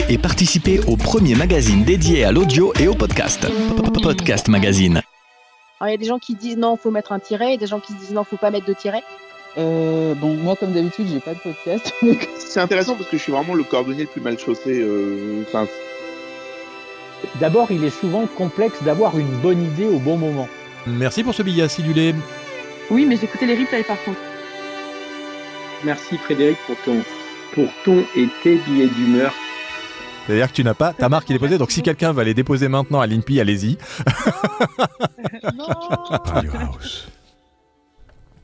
et participez au premier magazine dédié à l'audio et au podcast. Podcast Magazine. Alors, il y a des gens qui disent non, il faut mettre un tiret, et des gens qui disent non, il ne faut pas mettre de tiret. Moi, comme d'habitude, j'ai pas de podcast. C'est intéressant parce que je suis vraiment le cordonnier le plus mal chaussé. D'abord, il est souvent complexe d'avoir une bonne idée au bon moment. Merci pour ce billet acidulé. Oui, mais j'écoutais les replays par contre. Merci Frédéric pour ton et tes billets d'humeur. C'est-à-dire que tu n'as pas ta marque qui est déposée, donc si quelqu'un va les déposer maintenant à l'INPI, allez-y. Non. Radio House.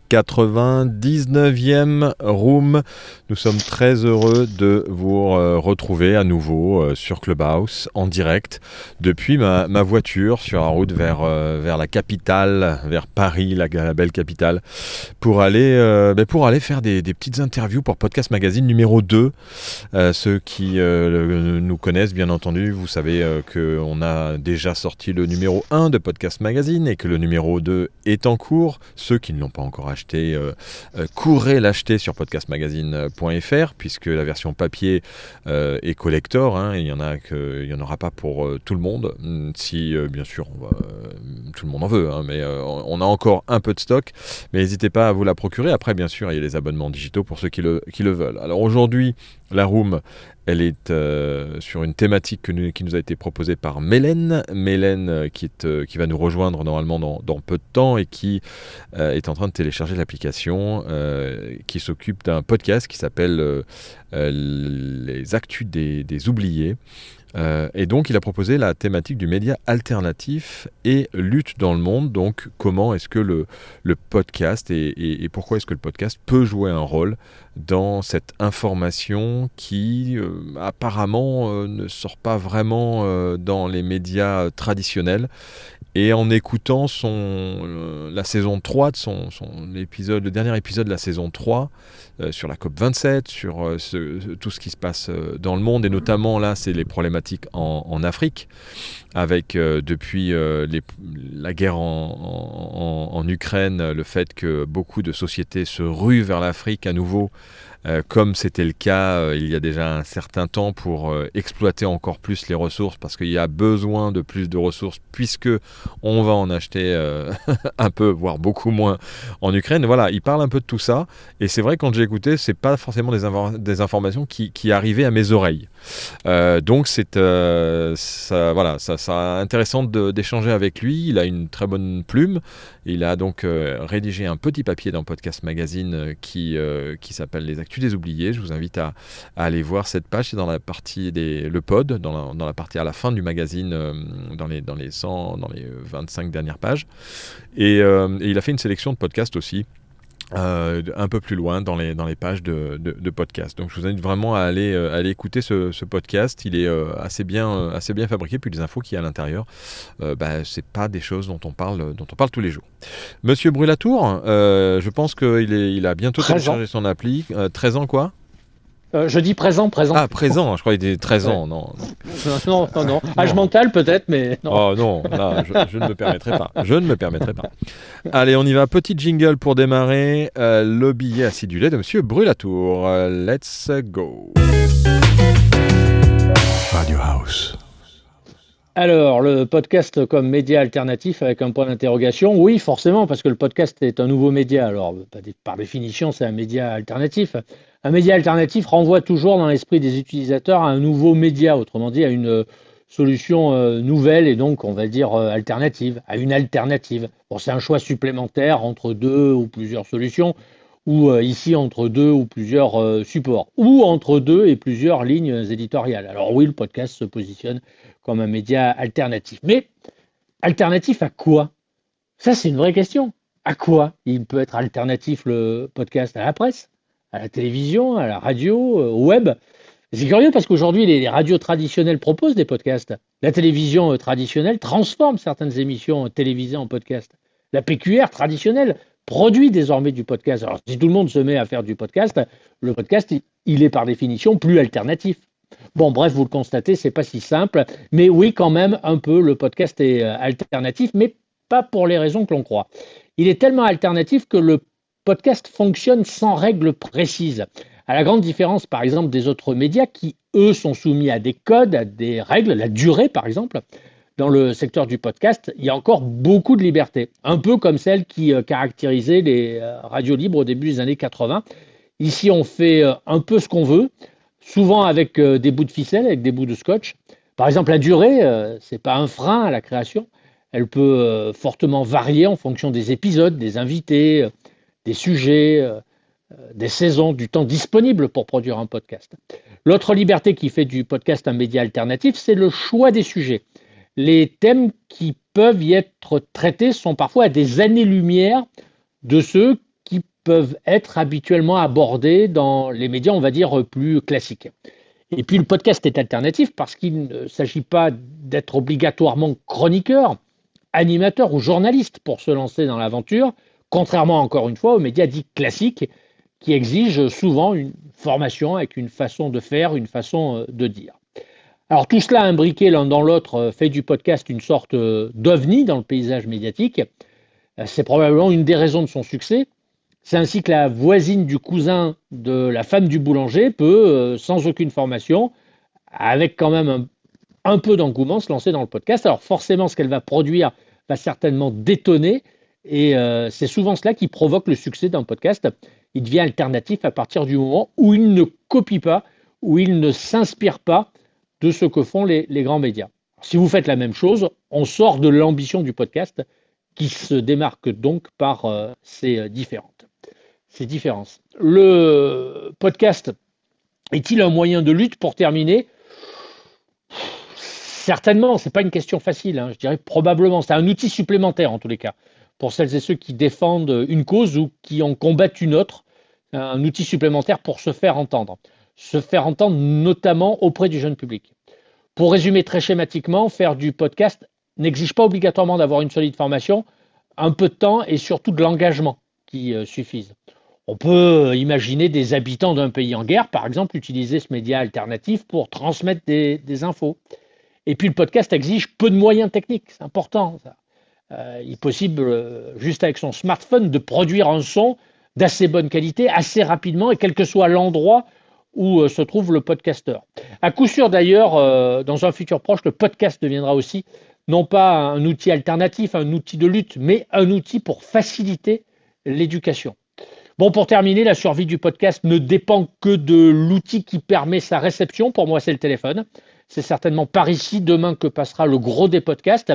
99e room. Nous sommes très heureux de vous retrouver à nouveau sur Clubhouse en direct depuis ma voiture sur la route vers la capitale, vers Paris, la belle capitale, pour aller faire des petites interviews pour Podcast Magazine numéro 2. Ceux qui nous connaissent, bien entendu, vous savez qu'on a déjà sorti le numéro 1 de Podcast Magazine et que le numéro 2 est en cours. Ceux qui ne l'ont pas encore acheté, courez l'acheter sur podcastmagazine.fr puisque la version papier est collector, hein, il y en aura pas pour tout le monde, si bien sûr tout le monde en veut, hein, mais on a encore un peu de stock, mais n'hésitez pas à vous la procurer. Après, bien sûr, il y a les abonnements digitaux pour ceux qui le veulent. Alors aujourd'hui, la room, elle est sur une thématique qui nous a été proposée par Mélène, qui va nous rejoindre normalement dans peu de temps et qui est en train de télécharger l'application qui s'occupe d'un podcast qui s'appelle Les Actus des Oubliés. Et donc il a proposé la thématique du média alternatif et lutte dans le monde. Donc comment est-ce que le podcast et pourquoi est-ce que le podcast peut jouer un rôle dans cette information qui apparemment ne sort pas vraiment dans les médias traditionnels. Et en écoutant la saison 3 de le dernier épisode de la saison 3 sur la COP27, sur tout ce qui se passe dans le monde, et notamment là, c'est les problématiques en Afrique, avec depuis la guerre en Ukraine, le fait que beaucoup de sociétés se ruent vers l'Afrique à nouveau, comme c'était le cas il y a déjà un certain temps, pour exploiter encore plus les ressources, parce qu'il y a besoin de plus de ressources, puisque on va en acheter un peu, voire beaucoup moins en Ukraine. Voilà, il parle un peu de tout ça, et c'est vrai, quand j'ai écouté, c'est pas forcément des informations qui arrivaient à mes oreilles. Donc c'est intéressant d'échanger avec lui. Il a une très bonne plume. Il a donc rédigé un petit papier dans Podcast Magazine qui s'appelle Les Actus des Oubliés. Je vous invite à aller voir cette page. C'est dans la partie le pod, dans la partie à la fin du magazine, dans les 25 dernières pages. Et il a fait une sélection de podcasts aussi, un peu plus loin dans les pages de podcast. Donc je vous invite vraiment à aller écouter ce podcast. Il est assez bien fabriqué, puis les infos qu'il y a à l'intérieur, c'est pas des choses dont on parle tous les jours. Monsieur Brulatour, je pense qu'il a bientôt téléchargé son appli. 13 ans quoi? Je dis présent. Ah, présent, je crois qu'il était 13 ans, non. Non. Âge mental peut-être, mais non. Oh non, là, je ne me permettrai pas. Allez, on y va. Petit jingle pour démarrer. Le billet acidulé de Monsieur Brulatour. Let's go. Radio House. Alors, le podcast comme média alternatif avec un point d'interrogation, oui, forcément, parce que le podcast est un nouveau média. Alors, par définition, c'est un média alternatif. Un média alternatif renvoie toujours dans l'esprit des utilisateurs à un nouveau média, autrement dit à une solution nouvelle et donc, on va dire, alternative, à une alternative. Bon, c'est un choix supplémentaire entre deux ou plusieurs solutions, ou ici entre deux ou plusieurs supports, ou entre deux et plusieurs lignes éditoriales. Alors oui, le podcast se positionne comme un média alternatif. Mais alternatif à quoi? Ça, c'est une vraie question. À quoi il peut être alternatif, le podcast? À la presse, à la télévision, à la radio, au web? C'est curieux parce qu'aujourd'hui, les radios traditionnelles proposent des podcasts. La télévision traditionnelle transforme certaines émissions télévisées en podcast. La PQR traditionnelle produit désormais du podcast. Alors, si tout le monde se met à faire du podcast, le podcast, il est par définition plus alternatif. Bon, bref, vous le constatez, c'est pas si simple. Mais oui, quand même, un peu, le podcast est alternatif, mais pas pour les raisons que l'on croit. Il est tellement alternatif que le podcast fonctionne sans règles précises. À la grande différence, par exemple, des autres médias qui, eux, sont soumis à des codes, à des règles, la durée, par exemple. Dans le secteur du podcast, il y a encore beaucoup de liberté, un peu comme celle qui caractérisait les radios libres au début des années 80. Ici, on fait un peu ce qu'on veut, souvent avec des bouts de ficelle, avec des bouts de scotch. Par exemple, la durée, ce n'est pas un frein à la création. Elle peut fortement varier en fonction des épisodes, des invités, des sujets, des saisons, du temps disponible pour produire un podcast. L'autre liberté qui fait du podcast un média alternatif, c'est le choix des sujets. Les thèmes qui peuvent y être traités sont parfois à des années-lumière de ceux qui peuvent être habituellement abordés dans les médias, on va dire, plus classiques. Et puis le podcast est alternatif parce qu'il ne s'agit pas d'être obligatoirement chroniqueur, animateur ou journaliste pour se lancer dans l'aventure, contrairement encore une fois aux médias dits classiques qui exigent souvent une formation avec une façon de faire, une façon de dire. Alors tout cela imbriqué l'un dans l'autre fait du podcast une sorte d'ovni dans le paysage médiatique. C'est probablement une des raisons de son succès. C'est ainsi que la voisine du cousin de la femme du boulanger peut, sans aucune formation, avec quand même un peu d'engouement, se lancer dans le podcast. Alors forcément, ce qu'elle va produire va certainement détonner et c'est souvent cela qui provoque le succès d'un podcast. Il devient alternatif à partir du moment où il ne copie pas, où il ne s'inspire pas de ce que font les grands médias. Si vous faites la même chose, on sort de l'ambition du podcast qui se démarque donc par ces différences. Le podcast est-il un moyen de lutte pour terminer ? Certainement, ce n'est pas une question facile, je dirais probablement. C'est un outil supplémentaire en tous les cas, pour celles et ceux qui défendent une cause ou qui en combattent une autre, un outil supplémentaire pour se faire entendre notamment auprès du jeune public. Pour résumer très schématiquement, faire du podcast n'exige pas obligatoirement d'avoir une solide formation, un peu de temps et surtout de l'engagement qui suffisent. On peut imaginer des habitants d'un pays en guerre, par exemple, utiliser ce média alternatif pour transmettre des infos. Et puis le podcast exige peu de moyens techniques, c'est important ça. Il est possible, juste avec son smartphone, de produire un son d'assez bonne qualité, assez rapidement, et quel que soit l'endroit où se trouve le podcasteur. À coup sûr d'ailleurs, dans un futur proche, le podcast deviendra aussi non pas un outil alternatif, un outil de lutte, mais un outil pour faciliter l'éducation. Bon, pour terminer, la survie du podcast ne dépend que de l'outil qui permet sa réception. Pour moi, c'est le téléphone. C'est certainement par ici demain que passera le gros des podcasts.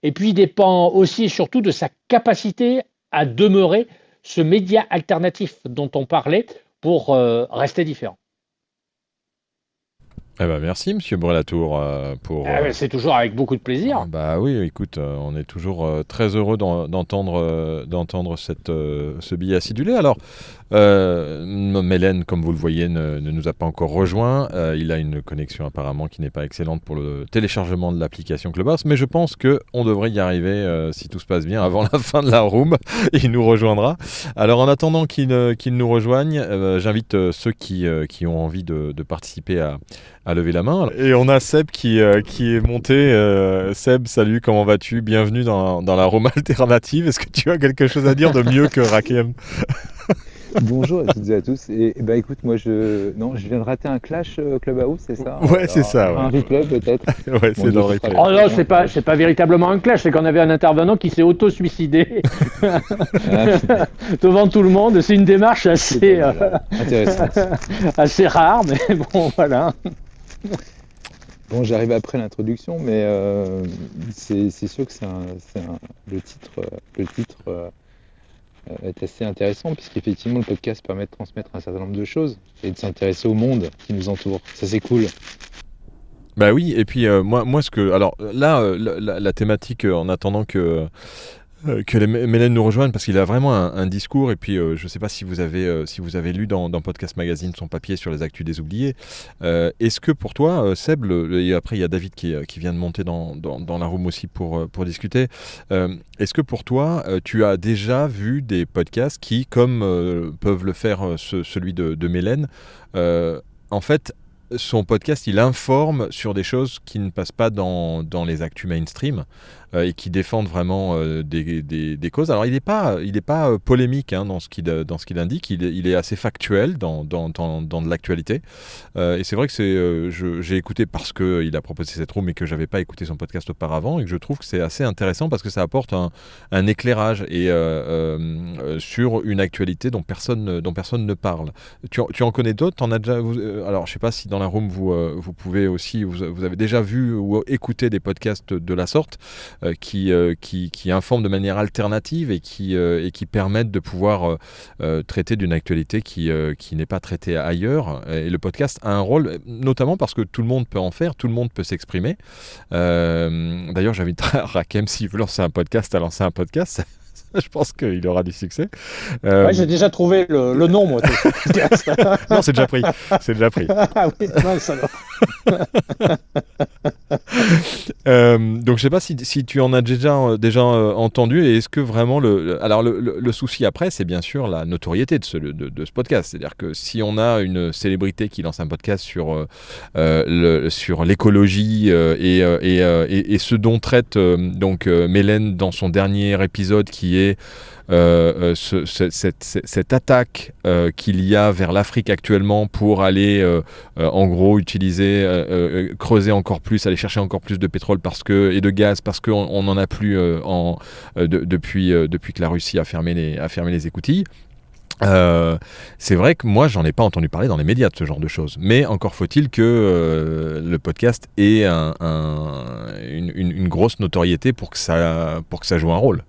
Et puis, il dépend aussi et surtout de sa capacité à demeurer ce média alternatif dont on parlait pour rester différent. Eh ben merci, Monsieur Brelatour, pour... c'est toujours avec beaucoup de plaisir. Bah oui, écoute, on est toujours très heureux d'entendre ce billet acidulé. Alors, Mélène, comme vous le voyez, ne nous a pas encore rejoint. Il a une connexion apparemment qui n'est pas excellente pour le téléchargement de l'application Clubhouse, mais je pense qu'on devrait y arriver, si tout se passe bien, avant la fin de la room. Il nous rejoindra. Alors, en attendant qu'il nous rejoigne, j'invite ceux qui ont envie de participer à lever la main. Et on a Seb qui est monté. Seb, salut, comment vas-tu ? Bienvenue dans la room alternative. Est-ce que tu as quelque chose à dire de mieux que Rakiem ? Bonjour à toutes et à tous. Et bah écoute, moi je viens de rater un clash Clubhouse, c'est ça ? Ouais, c'est ça. Ouais. Un replay peut-être. Ouais, c'est dans le replay. Oh non, c'est pas véritablement un clash, c'est qu'on avait un intervenant qui s'est auto-suicidé devant tout le monde. C'est une démarche assez assez rare, mais bon, voilà. Bon, j'arrive après l'introduction, mais c'est sûr que le titre est assez intéressant, puisqu'effectivement le podcast permet de transmettre un certain nombre de choses et de s'intéresser au monde qui nous entoure. Ça, c'est cool. Bah oui, et puis moi alors là, la thématique, en attendant que Mélène nous rejoigne, parce qu'il a vraiment un discours, et puis je ne sais pas si vous avez lu dans Podcast Magazine son papier sur les actus des oubliés. Est-ce que pour toi, Seb, et après il y a David qui vient de monter dans la room aussi pour discuter, est-ce que pour toi, tu as déjà vu des podcasts qui, comme peuvent le faire celui de Mélène, en fait, son podcast, il informe sur des choses qui ne passent pas dans les actus mainstream et qui défendent vraiment des causes. Alors, il n'est pas polémique dans ce qu'il indique. Il est assez factuel dans de l'actualité. Et c'est vrai que j'ai écouté parce qu'il a proposé cette room et que je n'avais pas écouté son podcast auparavant et que je trouve que c'est assez intéressant parce que ça apporte un éclairage et sur une actualité dont personne ne parle. Tu en connais d'autres? T'en as déjà, alors, je ne sais pas si dans la room, vous pouvez aussi, vous avez déjà vu ou écouté des podcasts de la sorte qui informent de manière alternative et qui permettent de pouvoir traiter d'une actualité qui n'est pas traitée ailleurs. Et le podcast a un rôle, notamment parce que tout le monde peut en faire, tout le monde peut s'exprimer. D'ailleurs, j'invite Rakem, s'il veut lancer un podcast, à lancer un podcast. Je pense qu'il aura du succès. Ouais, j'ai déjà trouvé le nom, moi. Non, c'est déjà pris. Ah oui, non, ça va. Donc, je ne sais pas si tu en as déjà entendu. Et est-ce que vraiment alors le souci après, c'est bien sûr la notoriété de ce podcast. C'est-à-dire que si on a une célébrité qui lance un podcast sur l'écologie et ce dont traite Mélène dans son dernier épisode, qui est cette attaque qu'il y a vers l'Afrique actuellement pour aller en gros utiliser, creuser encore plus, aller chercher encore plus de pétrole et de gaz parce qu'on n'en a plus depuis que la Russie a fermé les écoutilles. C'est vrai que moi j'en ai pas entendu parler dans les médias de ce genre de choses, mais encore faut-il que le podcast ait une grosse notoriété pour que ça joue un rôle.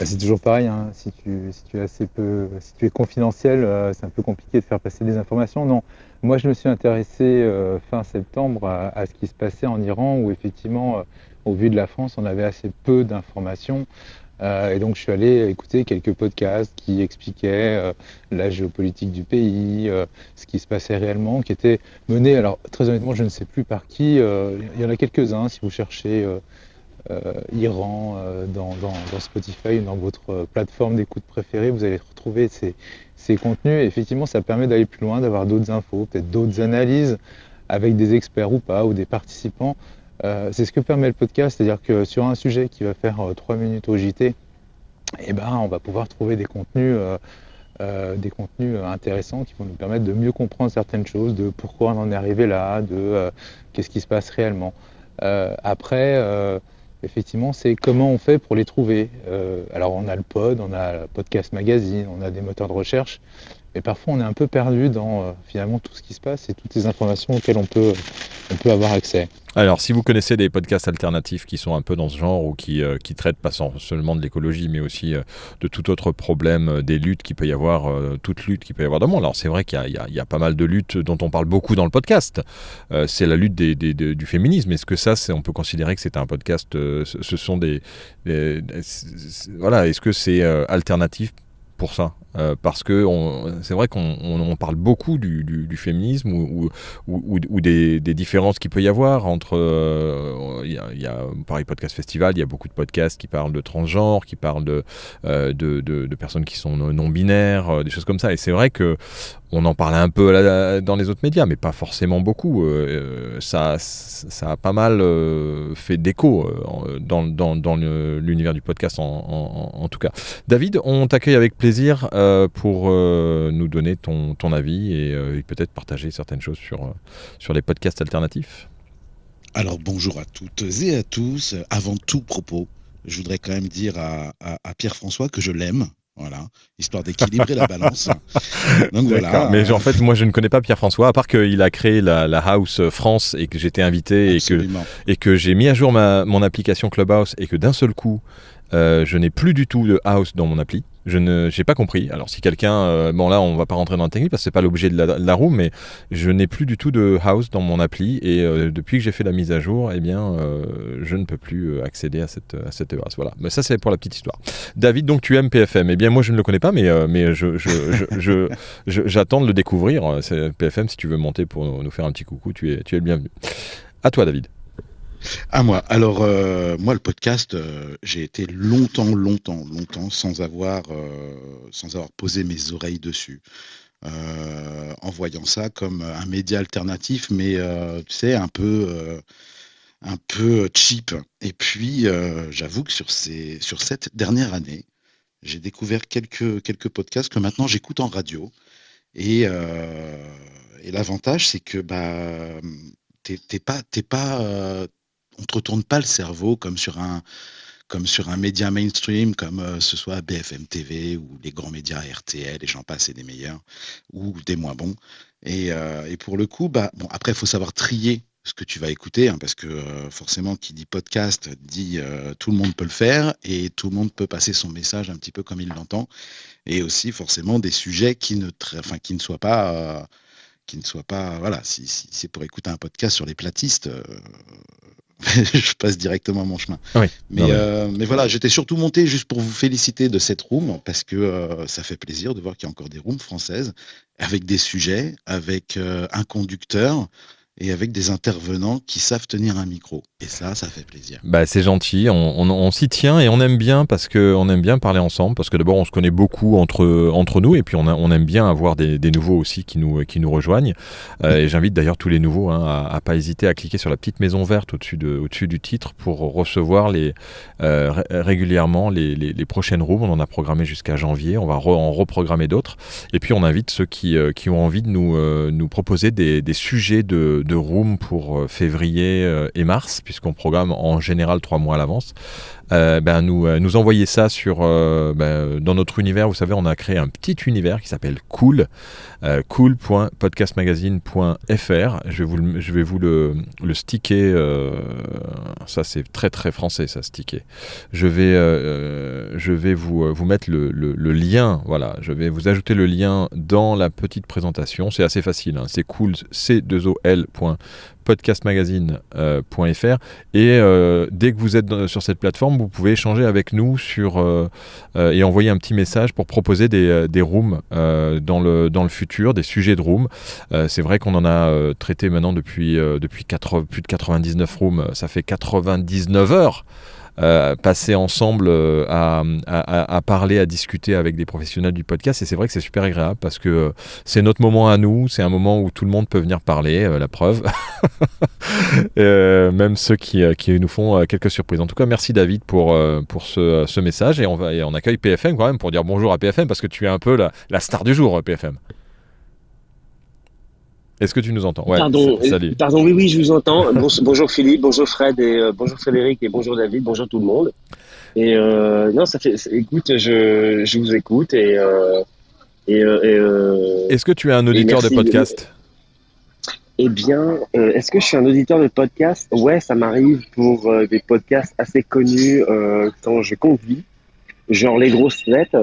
C'est toujours pareil, hein. Si tu es confidentiel, c'est un peu compliqué de faire passer des informations. Non, moi je me suis intéressé fin septembre à ce qui se passait en Iran, où effectivement, au vu de la France, on avait assez peu d'informations. Et donc je suis allé écouter quelques podcasts qui expliquaient la géopolitique du pays, ce qui se passait réellement, qui était mené, alors très honnêtement je ne sais plus par qui, il y en a quelques-uns si vous cherchez Iran dans Spotify ou dans votre plateforme d'écoute préférée, vous allez retrouver ces contenus. Et effectivement, ça permet d'aller plus loin, d'avoir d'autres infos, peut-être d'autres analyses avec des experts ou pas, ou des participants. C'est ce que permet le podcast, c'est-à-dire que sur un sujet qui va faire 3 minutes au JT, on va pouvoir trouver des contenus intéressants qui vont nous permettre de mieux comprendre certaines choses, de pourquoi on en est arrivé là, de qu'est-ce qui se passe réellement. Après, effectivement, c'est comment on fait pour les trouver. Alors on a le pod, on a le Podcast Magazine, on a des moteurs de recherche, mais parfois on est un peu perdu dans finalement tout ce qui se passe et toutes les informations auxquelles on peut avoir accès. Alors, si vous connaissez des podcasts alternatifs qui sont un peu dans ce genre ou qui traitent pas seulement de l'écologie, mais aussi de tout autre problème, des luttes qu'il peut y avoir, toute lutte qu'il peut y avoir dans le monde. Alors, c'est vrai qu'il y a pas mal de luttes dont on parle beaucoup dans le podcast. C'est la lutte du féminisme. Est-ce que ça, on peut considérer que c'est un podcast, ce sont voilà, est-ce que c'est alternatif pour ça? Parce que c'est vrai qu'on parle beaucoup du féminisme ou des différences qu'il peut y avoir entre il y a pareil Podcast Festival, il y a beaucoup de podcasts qui parlent de transgenres, qui parlent de personnes qui sont non binaires, des choses comme ça. Et c'est vrai que on en parle un peu dans les autres médias, mais pas forcément beaucoup. Ça a pas mal fait d'écho dans l'univers du podcast en tout cas. David, on t'accueille avec plaisir pour nous donner ton avis et peut-être partager certaines choses sur les podcasts alternatifs. Alors bonjour à toutes et à tous. Avant tout propos, je voudrais quand même dire à Pierre-François que je l'aime. Voilà, histoire d'équilibrer la balance. Donc voilà. Mais en fait, moi, je ne connais pas Pierre-François, à part qu'il a créé la House France et que j'étais invité et que j'ai mis à jour mon application Clubhouse et que d'un seul coup, je n'ai plus du tout de House dans mon appli. Je n'ai pas compris. Alors si quelqu'un, bon là on va pas rentrer dans la technique parce que c'est pas l'objet de la room, mais je n'ai plus du tout de House dans mon appli et depuis que j'ai fait la mise à jour, eh bien je ne peux plus accéder à cette House. Voilà. Mais ça c'est pour la petite histoire. David, donc tu aimes PFM? Eh bien moi je ne le connais pas, mais j'attends de le découvrir. C'est PFM, si tu veux monter pour nous faire un petit coucou, tu es le bienvenu. À toi David. À moi. Alors, moi, le podcast, j'ai été longtemps sans avoir posé mes oreilles dessus. en voyant ça comme un média alternatif, mais tu sais, un peu cheap. Et puis, j'avoue que sur cette dernière année, j'ai découvert quelques podcasts que maintenant j'écoute en radio. Et l'avantage, c'est que t'es pas, on te retourne pas le cerveau comme sur un média mainstream, comme ce soit BFM TV ou les grands médias RTL, et j'en passe, et des meilleurs, ou des moins bons. Et pour le coup, bon, après, il faut savoir trier ce que tu vas écouter, hein, parce que forcément, qui dit podcast dit tout le monde peut le faire et tout le monde peut passer son message un petit peu comme il l'entend, et aussi forcément des sujets qui ne soient pas, voilà, si c'est pour écouter un podcast sur les platistes, je passe directement mon chemin. Oui. Mais voilà, j'étais surtout monté juste pour vous féliciter de cette room, parce que ça fait plaisir de voir qu'il y a encore des rooms françaises avec des sujets, avec un conducteur et avec des intervenants qui savent tenir un micro. Et ça fait plaisir. C'est gentil, on s'y tient et on aime bien parce qu'on aime bien parler ensemble, parce que d'abord on se connaît beaucoup entre nous, et puis on aime bien avoir des nouveaux aussi qui nous rejoignent. Et j'invite d'ailleurs tous les nouveaux à pas hésiter à cliquer sur la petite maison verte au-dessus du titre pour recevoir régulièrement les prochaines rooms. On en a programmé jusqu'à janvier, on va en reprogrammer d'autres. Et puis on invite ceux qui ont envie de nous proposer des sujets de room pour février et mars, puisqu'on programme en général 3 mois à l'avance. Nous envoyer ça dans notre univers. Vous savez, on a créé un petit univers qui s'appelle Cool, cool.podcastmagazine.fr. Je vais vous le sticker. Ça, c'est très très français, ça, sticker. Je vais vous mettre le lien. Voilà, je vais vous ajouter le lien dans la petite présentation. C'est assez facile, hein. C'est cool, c2ol.podcastmagazine.fr, et dès que vous êtes sur cette plateforme, vous pouvez échanger avec nous et envoyer un petit message pour proposer des rooms dans le futur, des sujets de rooms. C'est vrai qu'on en a traité maintenant depuis plus de 99 rooms. Ça fait 99 heures passer ensemble à parler, à discuter avec des professionnels du podcast, et c'est vrai que c'est super agréable parce que c'est notre moment à nous, c'est un moment où tout le monde peut venir parler, la preuve. Même ceux qui nous font quelques surprises. En tout cas, merci David pour ce message, et on accueille PFM quand même pour dire bonjour à PFM, parce que tu es un peu la star du jour, PFM. Est-ce que tu nous entends? Ouais, salut. Pardon, oui, je vous entends. Bonjour Philippe, bonjour Fred, et bonjour Frédéric, et bonjour David, bonjour tout le monde. Et non, écoute, je vous écoute, Est-ce que tu es un auditeur de podcast? Eh bien, est-ce que je suis un auditeur de podcast? Ouais, ça m'arrive pour des podcasts assez connus quand je conduis. Genre les grosses têtes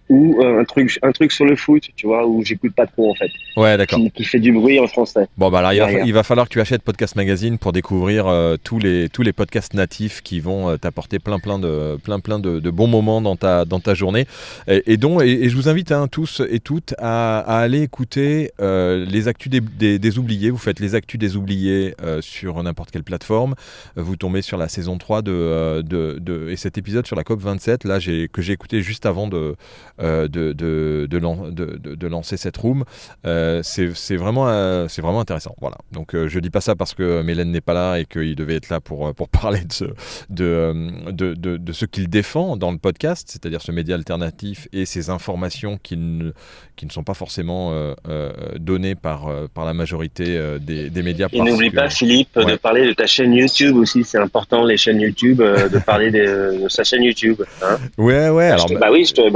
ou un truc sur le foot, tu vois, où j'écoute pas trop en fait. Ouais, d'accord. Qui fait du bruit en français. Bon, alors il va falloir que tu achètes Podcast Magazine pour découvrir tous les podcasts natifs qui vont t'apporter plein de bons moments dans ta journée. Et je vous invite tous et toutes à aller écouter les actus des oubliés. Vous faites les actus des oubliés sur n'importe quelle plateforme. Vous tombez sur la saison 3 et cet épisode sur la COP27. Là, que j'ai écouté juste avant de lancer cette room, c'est vraiment intéressant. Voilà. Donc je dis pas ça parce que Mélène n'est pas là et qu'il devait être là pour parler de ce qu'il défend dans le podcast, c'est-à-dire ce média alternatif et ces informations qui ne sont pas forcément données par la majorité des médias. Et n'oublie pas, Philippe, de parler de ta chaîne YouTube aussi. C'est important, les chaînes YouTube, de parler de sa chaîne YouTube. Hein. Ouais. Alors,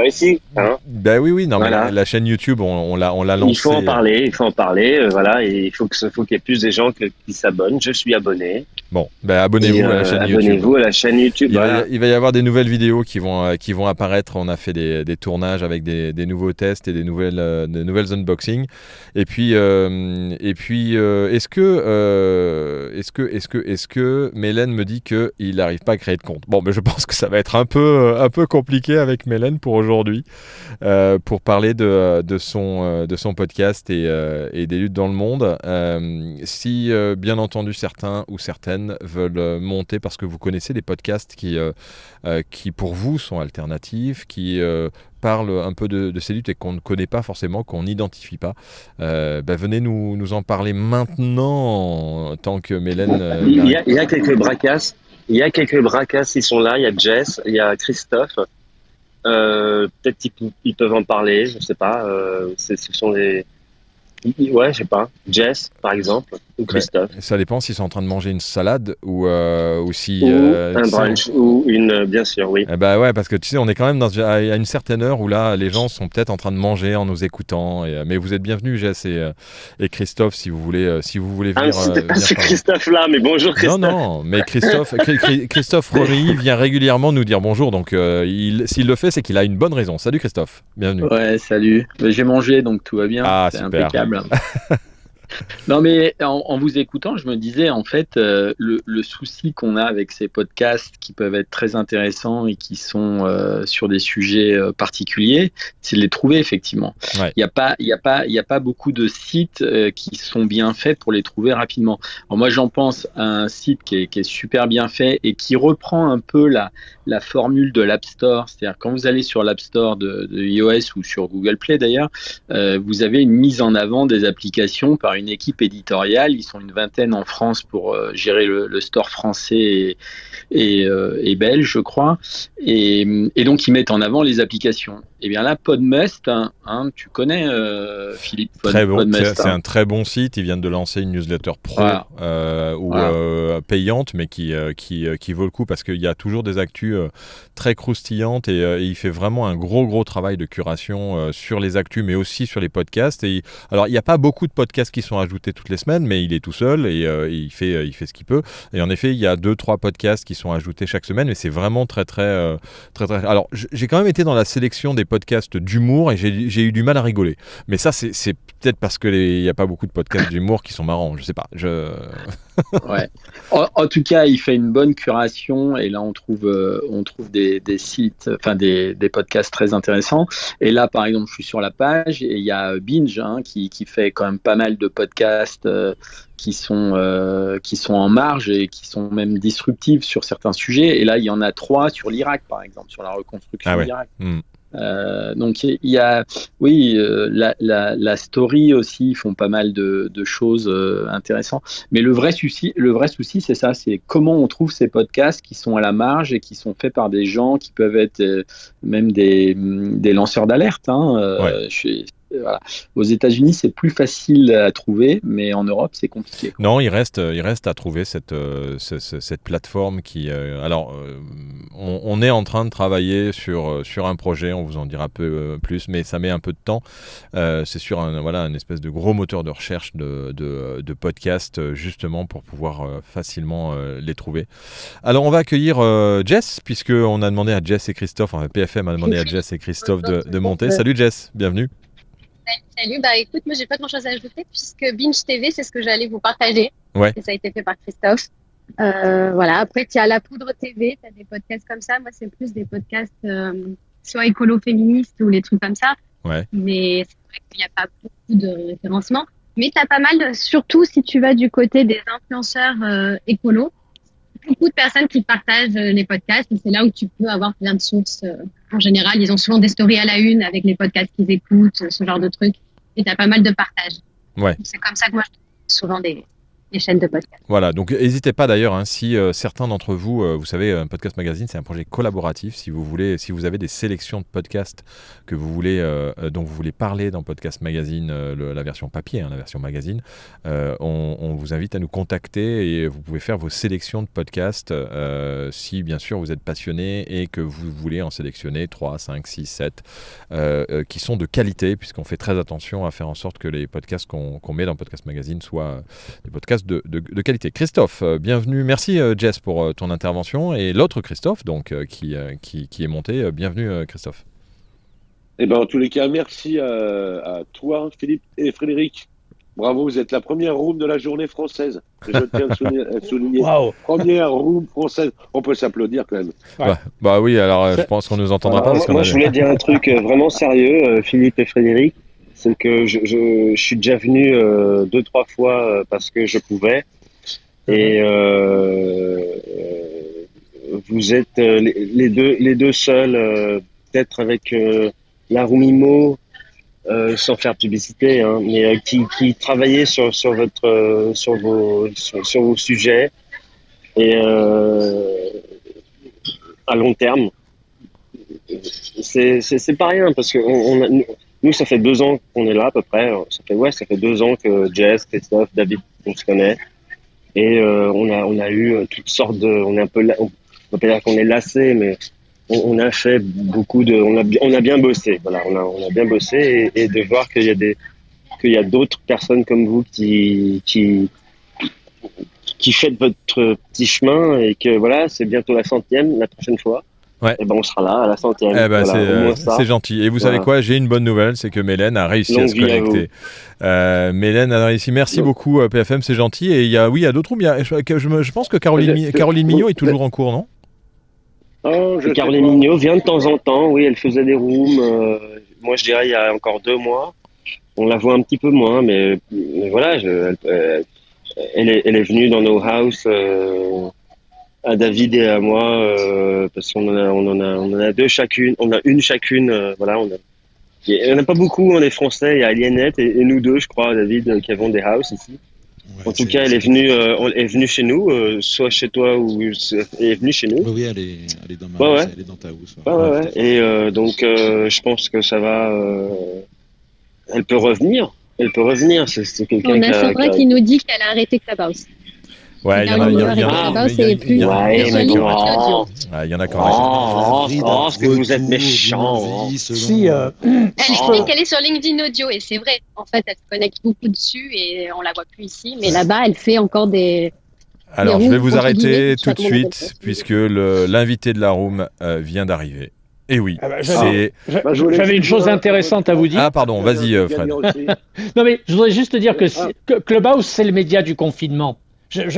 ici. Hein. Oui. Non, voilà. Mais la chaîne YouTube, on l'a lancée. Il faut en parler. Voilà, et il faut qu'il y ait plus de gens qui s'abonnent. Je suis abonné. Bon, abonnez-vous à la chaîne YouTube. Abonnez-vous à la chaîne YouTube. Il va y avoir des nouvelles vidéos qui vont apparaître. On a fait des tournages avec des nouveaux tests et des nouvelles unboxings. Et puis, est-ce que Mélène me dit qu'il n'arrive pas à créer de compte? Bon, mais je pense que ça va être un peu compliqué avec Mélène pour aujourd'hui, pour parler de son podcast et des luttes dans le monde. Si bien entendu certains ou certaines personnes veulent monter parce que vous connaissez des podcasts qui pour vous sont alternatifs, qui parlent un peu de ces luttes et qu'on ne connaît pas forcément, qu'on n'identifie pas, venez nous en parler maintenant, tant que Mélène... Il y a quelques bracasses. Il y a quelques bracasses, ils sont là. Il y a Jess, il y a Christophe. Peut-être qu'ils peuvent en parler, je sais pas. Ce sont les... Ouais, je sais pas. Jess, par exemple, ou Christophe. Ça dépend s'ils sont en train de manger une salade ou si... Ou un brunch, ou une... Bien sûr, oui. Ouais, parce que tu sais, on est quand même à une certaine heure où là, les gens sont peut-être en train de manger en nous écoutant. Mais vous êtes bienvenus, Jess et Christophe, si vous voulez venir... c'était pas ce Christophe-là, mais bonjour Christophe. Non, mais Christophe Romy vient régulièrement nous dire bonjour, donc s'il le fait, c'est qu'il a une bonne raison. Salut Christophe, bienvenue. Ouais, salut. J'ai mangé, donc tout va bien. Ah, c'est super. Impeccable. Non, mais en vous écoutant, je me disais, en fait, le souci qu'on a avec ces podcasts qui peuvent être très intéressants et qui sont sur des sujets particuliers, c'est de les trouver, effectivement. Ouais. Il y a pas beaucoup de sites qui sont bien faits pour les trouver rapidement. Alors moi, j'en pense à un site qui est super bien fait et qui reprend un peu la formule de l'App Store. C'est-à-dire, quand vous allez sur l'App Store de iOS ou sur Google Play, d'ailleurs, vous avez une mise en avant des applications par une équipe éditoriale. Ils sont une vingtaine en France pour gérer le store français et belge, je crois. Et donc, ils mettent en avant les applications. Et bien là, Podmust, tu connais Philippe Très bon, Podmust, c'est un très bon site. Ils viennent de lancer une newsletter pro payante, mais qui vaut le coup parce qu'il y a toujours des actus très croustillantes et il fait vraiment un gros travail de curation sur les actus, mais aussi sur les podcasts. Alors, il n'y a pas beaucoup de podcasts qui sont ajoutés toutes les semaines, mais il est tout seul et il fait ce qu'il peut. Et en effet, il y a 2-3 podcasts qui sont ajoutés chaque semaine, mais c'est vraiment très. Alors, j'ai quand même été dans la sélection des podcasts d'humour et j'ai eu du mal à rigoler. Mais ça, c'est peut-être parce qu'il n'y a pas beaucoup de podcasts d'humour qui sont marrants. Je sais pas. Ouais. En tout cas, il fait une bonne curation et là, on trouve des sites, enfin des podcasts très intéressants. Et là, par exemple, je suis sur la page et il y a Binge qui fait quand même pas mal de podcasts qui sont en marge et qui sont même disruptifs sur certains sujets. Et là, il y en a 3 sur l'Irak, par exemple, sur la reconstruction de l'Irak. Donc il y a, la story aussi, ils font pas mal de choses intéressantes. Mais le vrai souci, c'est ça, c'est comment on trouve ces podcasts qui sont à la marge et qui sont faits par des gens qui peuvent être même des lanceurs d'alerte. Voilà. Aux États-Unis, c'est plus facile à trouver, mais en Europe, c'est compliqué. Non, il reste à trouver cette plateforme qui. On est en train de travailler sur un projet. On vous en dira un peu plus, mais ça met un peu de temps. C'est sur un espèce de gros moteur de recherche de podcasts justement pour pouvoir facilement les trouver. Alors, on va accueillir Jess, puisque on a demandé à Jess et Christophe. Enfin, PFM a demandé à Jess et Christophe de monter. Salut Jess, bienvenue. Salut, écoute, moi j'ai pas grand chose à ajouter puisque Binge TV, c'est ce que j'allais vous partager. Ouais. Et ça a été fait par Christophe. Voilà, après tu as La Poudre TV, tu as des podcasts comme ça. Moi c'est plus des podcasts soit écolo-féministes ou les trucs comme ça. Ouais. Mais c'est vrai qu'il n'y a pas beaucoup de référencement. Mais tu as pas mal, surtout si tu vas du côté des influenceurs écolos, beaucoup de personnes qui partagent les podcasts et c'est là où tu peux avoir plein de sources. En général, ils ont souvent des stories à la une avec les podcasts qu'ils écoutent, ce genre de trucs. Et tu as pas mal de partages. Ouais. Donc, c'est comme ça que moi, je trouve souvent des chaînes de podcasts. Voilà, donc n'hésitez pas d'ailleurs, si certains d'entre vous, vous savez, un Podcast Magazine, c'est un projet collaboratif. Si vous avez des sélections de podcasts que vous voulez, dont vous voulez parler dans Podcast Magazine, la version papier, la version magazine, on vous invite à nous contacter et vous pouvez faire vos sélections de podcasts si bien sûr vous êtes passionné et que vous voulez en sélectionner 3, 5, 6, 7 qui sont de qualité, puisqu'on fait très attention à faire en sorte que les podcasts qu'on met dans Podcast Magazine soient des podcasts de qualité. Christophe, bienvenue. Merci Jess pour ton intervention. Et l'autre Christophe, donc, qui est monté. Bienvenue Christophe. Eh ben, en tous les cas, merci à toi, Philippe et Frédéric. Bravo, vous êtes la première room de la journée française. Je tiens à souligner. Wow. Première room française. On peut s'applaudir quand même. Ouais. Bah oui, alors je pense qu'on ne nous entendra pas. Parce moi, je voulais dire un truc vraiment sérieux, Philippe et Frédéric. C'est que je suis déjà venu 2-3 fois parce que je pouvais. Et vous êtes les deux seuls, peut-être avec la Roumimo, sans faire publicité, hein, mais qui travaillait sur vos sujets et à long terme. C'est pas rien parce que nous ça fait 2 ans qu'on est là à peu près. Ça fait 2 ans que Jess, Christophe, David on se connaît et on a eu toutes sortes de, on est un peu, on peut pas dire qu'on est lassé, mais on a fait beaucoup de, on a bien bossé. Voilà, on a bien bossé et de voir qu'il y a d'autres personnes comme vous qui faites votre petit chemin et que voilà, c'est bientôt la 100e la prochaine fois. Ouais. Et ben on sera là à la 100e. Voilà, c'est gentil. Et vous savez quoi, j'ai une bonne nouvelle, c'est que Mélène a réussi à se connecter. Mélène a réussi. Merci beaucoup PFM, c'est gentil. Et il y a d'autres rooms. Je pense que Caroline Mignot est toujours en cours, non? Caroline Mignot vient de temps en temps. Oui, elle faisait des rooms. Moi, je dirais il y a encore 2 mois. On la voit un petit peu moins, mais voilà, elle est venue dans nos house. À David et à moi, parce qu'on en a 2 chacune, on a une chacune, voilà, il y en a pas beaucoup, on est français, il y a Aliénette et nous 2, je crois, David, qui avons des houses ici. En tout cas, elle est venue chez nous, soit chez toi ou elle est venue chez nous. Oui, elle est dans ma house, elle est dans ta house. Ouais. Et donc, je pense que ça va, elle peut revenir, c'est quelqu'un On a Sandra qui nous dit qu'elle a arrêté Clubhouse. Ouais, il y en a quand même. Est-ce que vous êtes méchants? Si, elle explique qu'elle est sur LinkedIn Audio et c'est vrai. En fait, elle se connecte beaucoup dessus et on la voit plus ici. Mais là-bas, elle fait encore des. Alors, je vais vous arrêter tout de suite puisque l'invité de la room vient d'arriver. Et oui, j'avais une chose intéressante à vous dire. Ah pardon, vas-y Fred. Non mais je voudrais juste dire que Clubhouse, c'est le média du confinement.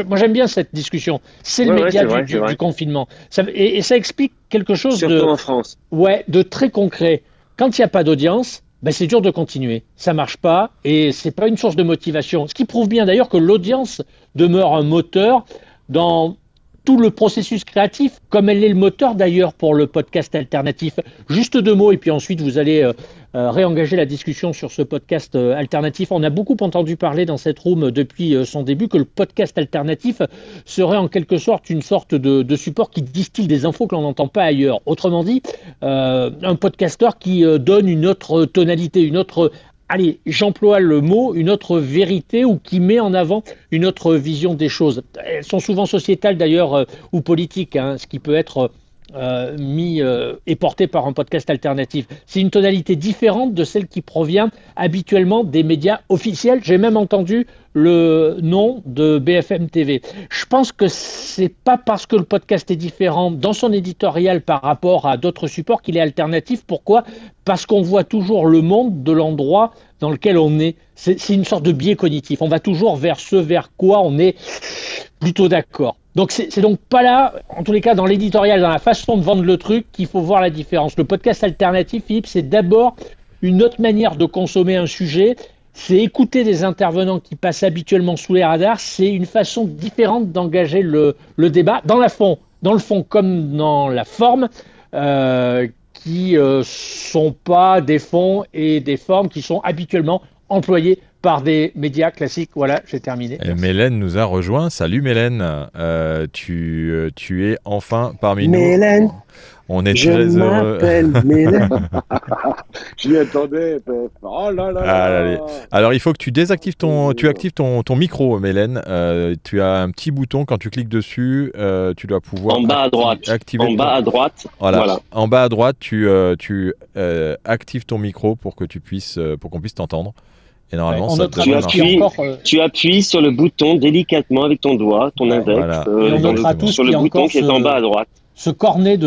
Moi j'aime bien cette discussion. C'est le média du confinement. Et ça explique quelque chose surtout en France. Ouais, de très concret. Quand il n'y a pas d'audience, c'est dur de continuer. Ça marche pas et c'est pas une source de motivation. Ce qui prouve bien d'ailleurs que l'audience demeure un moteur dans tout le processus créatif, comme elle est le moteur d'ailleurs pour le podcast alternatif. Juste 2 mots et puis ensuite vous allez réengager la discussion sur ce podcast alternatif. On a beaucoup entendu parler dans cette room depuis son début que le podcast alternatif serait en quelque sorte une sorte de support qui distille des infos que l'on n'entend pas ailleurs. Autrement dit, un podcasteur qui donne une autre tonalité, une autre... Allez, j'emploie le mot, une autre vérité ou qui met en avant une autre vision des choses. Elles sont souvent sociétales d'ailleurs ou politiques, ce qui peut être mis et porté par un podcast alternatif. C'est une tonalité différente de celle qui provient habituellement des médias officiels. J'ai même entendu le nom de BFM TV. Je pense que c'est pas parce que le podcast est différent dans son éditorial par rapport à d'autres supports qu'il est alternatif. Pourquoi ? Parce qu'on voit toujours le monde de l'endroit dans lequel on est. C'est une sorte de biais cognitif. On va toujours vers ce vers quoi on est plutôt d'accord. Donc c'est donc pas là, en tous les cas dans l'éditorial, dans la façon de vendre le truc, qu'il faut voir la différence. Le podcast alternatif, Philippe, c'est d'abord une autre manière de consommer un sujet. C'est écouter des intervenants qui passent habituellement sous les radars. C'est une façon différente d'engager le débat dans le fond comme dans la forme, qui sont pas des fonds et des formes qui sont habituellement employés par des médias classiques. Voilà, j'ai terminé. Mélène nous a rejoint. Salut Mélène, tu es enfin parmi nous. Mélène, on est très heureux. Je m'appelle Mélène. Je m'y attendais. Oh là là. Allez. Alors il faut que tu actives ton micro, Mélène. Tu as un petit bouton, quand tu cliques dessus, tu dois pouvoir en bas à droite. Activer bas à droite. Voilà. En bas à droite, tu actives ton micro pour qu'on puisse t'entendre. Et normalement, ça devrait marcher. Tu appuies sur le bouton délicatement avec ton doigt, ton index, sur le bouton qui est en bas à droite. Ce cornet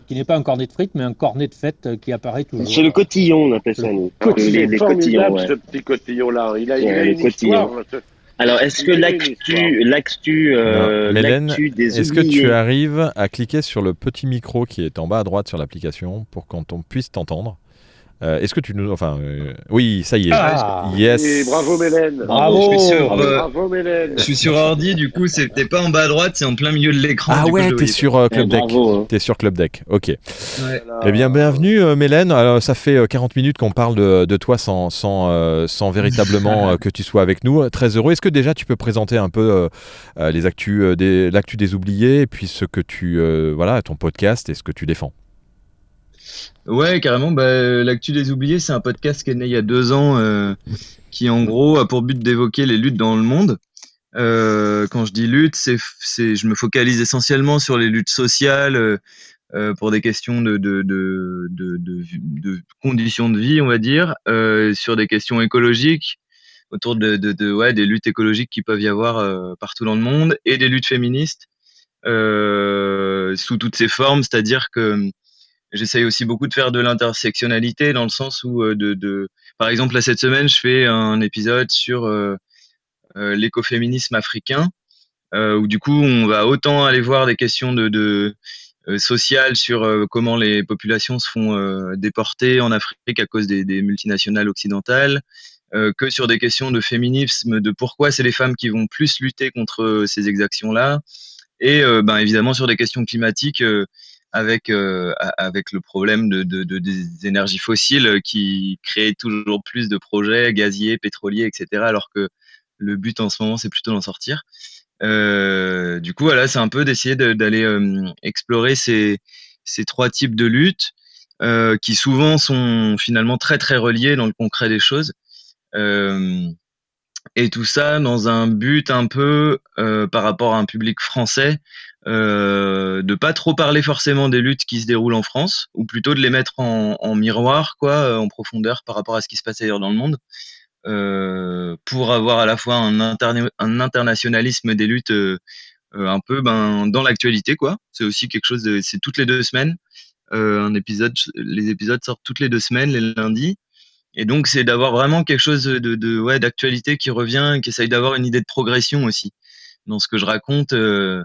qui n'est pas un cornet de frites, mais un cornet de fête qui apparaît toujours. C'est le cotillon, on appelle ça, nous. Les cotillons, ce petit cotillon-là. Il a une histoire. Alors, est-ce que l'actu des est-ce que tu arrives à cliquer sur le petit micro qui est en bas à droite sur l'application pour qu'on puisse t'entendre? Est-ce que tu nous... Enfin, oui, ça y est. Ah. Yes. Et bravo Mélène. Bravo. Bravo Mélène. Je suis sur ordi, du coup, c'était pas en bas à droite, c'est en plein milieu de l'écran. Ah du coup, ouais, je t'es voyais sur Club Deck. bravo, hein. T'es sur Club Deck, ok. pas. Ouais. Eh bien, bienvenue Mélène. Alors, ça fait 40 minutes qu'on parle de toi sans véritablement que tu sois avec nous. Très heureux. Est-ce que déjà tu peux présenter un peu les l'actu des oubliés et puis ce que voilà, ton podcast et ce que tu défends? Ouais, carrément. L'actu des oubliés, c'est un podcast qui est né il y a 2 ans, qui en gros a pour but d'évoquer les luttes dans le monde. Quand je dis lutte, je me focalise essentiellement sur les luttes sociales, pour des questions de conditions de vie, on va dire, sur des questions écologiques, autour des luttes écologiques qui peuvent y avoir partout dans le monde, et des luttes féministes sous toutes ses formes, c'est-à-dire que j'essaye aussi beaucoup de faire de l'intersectionnalité dans le sens où, par exemple, là cette semaine, je fais un épisode sur l'écoféminisme africain, où du coup, on va autant aller voir des questions sociales sur comment les populations se font déporter en Afrique à cause des multinationales occidentales, que sur des questions de féminisme, de pourquoi c'est les femmes qui vont plus lutter contre ces exactions-là, et évidemment sur des questions climatiques. Avec le problème des énergies fossiles qui créent toujours plus de projets gaziers, pétroliers, etc. Alors que le but en ce moment, c'est plutôt d'en sortir. Du coup, voilà, c'est un peu d'essayer d'aller explorer ces 3 types de luttes qui souvent sont finalement très très reliés dans le concret des choses. Et tout ça dans un but un peu par rapport à un public français, de pas trop parler forcément des luttes qui se déroulent en France, ou plutôt de les mettre en miroir, quoi, en profondeur par rapport à ce qui se passe ailleurs dans le monde, pour avoir à la fois un internationalisme des luttes un peu dans l'actualité, quoi. C'est aussi quelque chose c'est toutes les 2 semaines, les épisodes sortent toutes les 2 semaines, les lundis. Et donc, c'est d'avoir vraiment quelque chose d'actualité qui revient, qui essaye d'avoir une idée de progression aussi. Dans ce que je raconte, il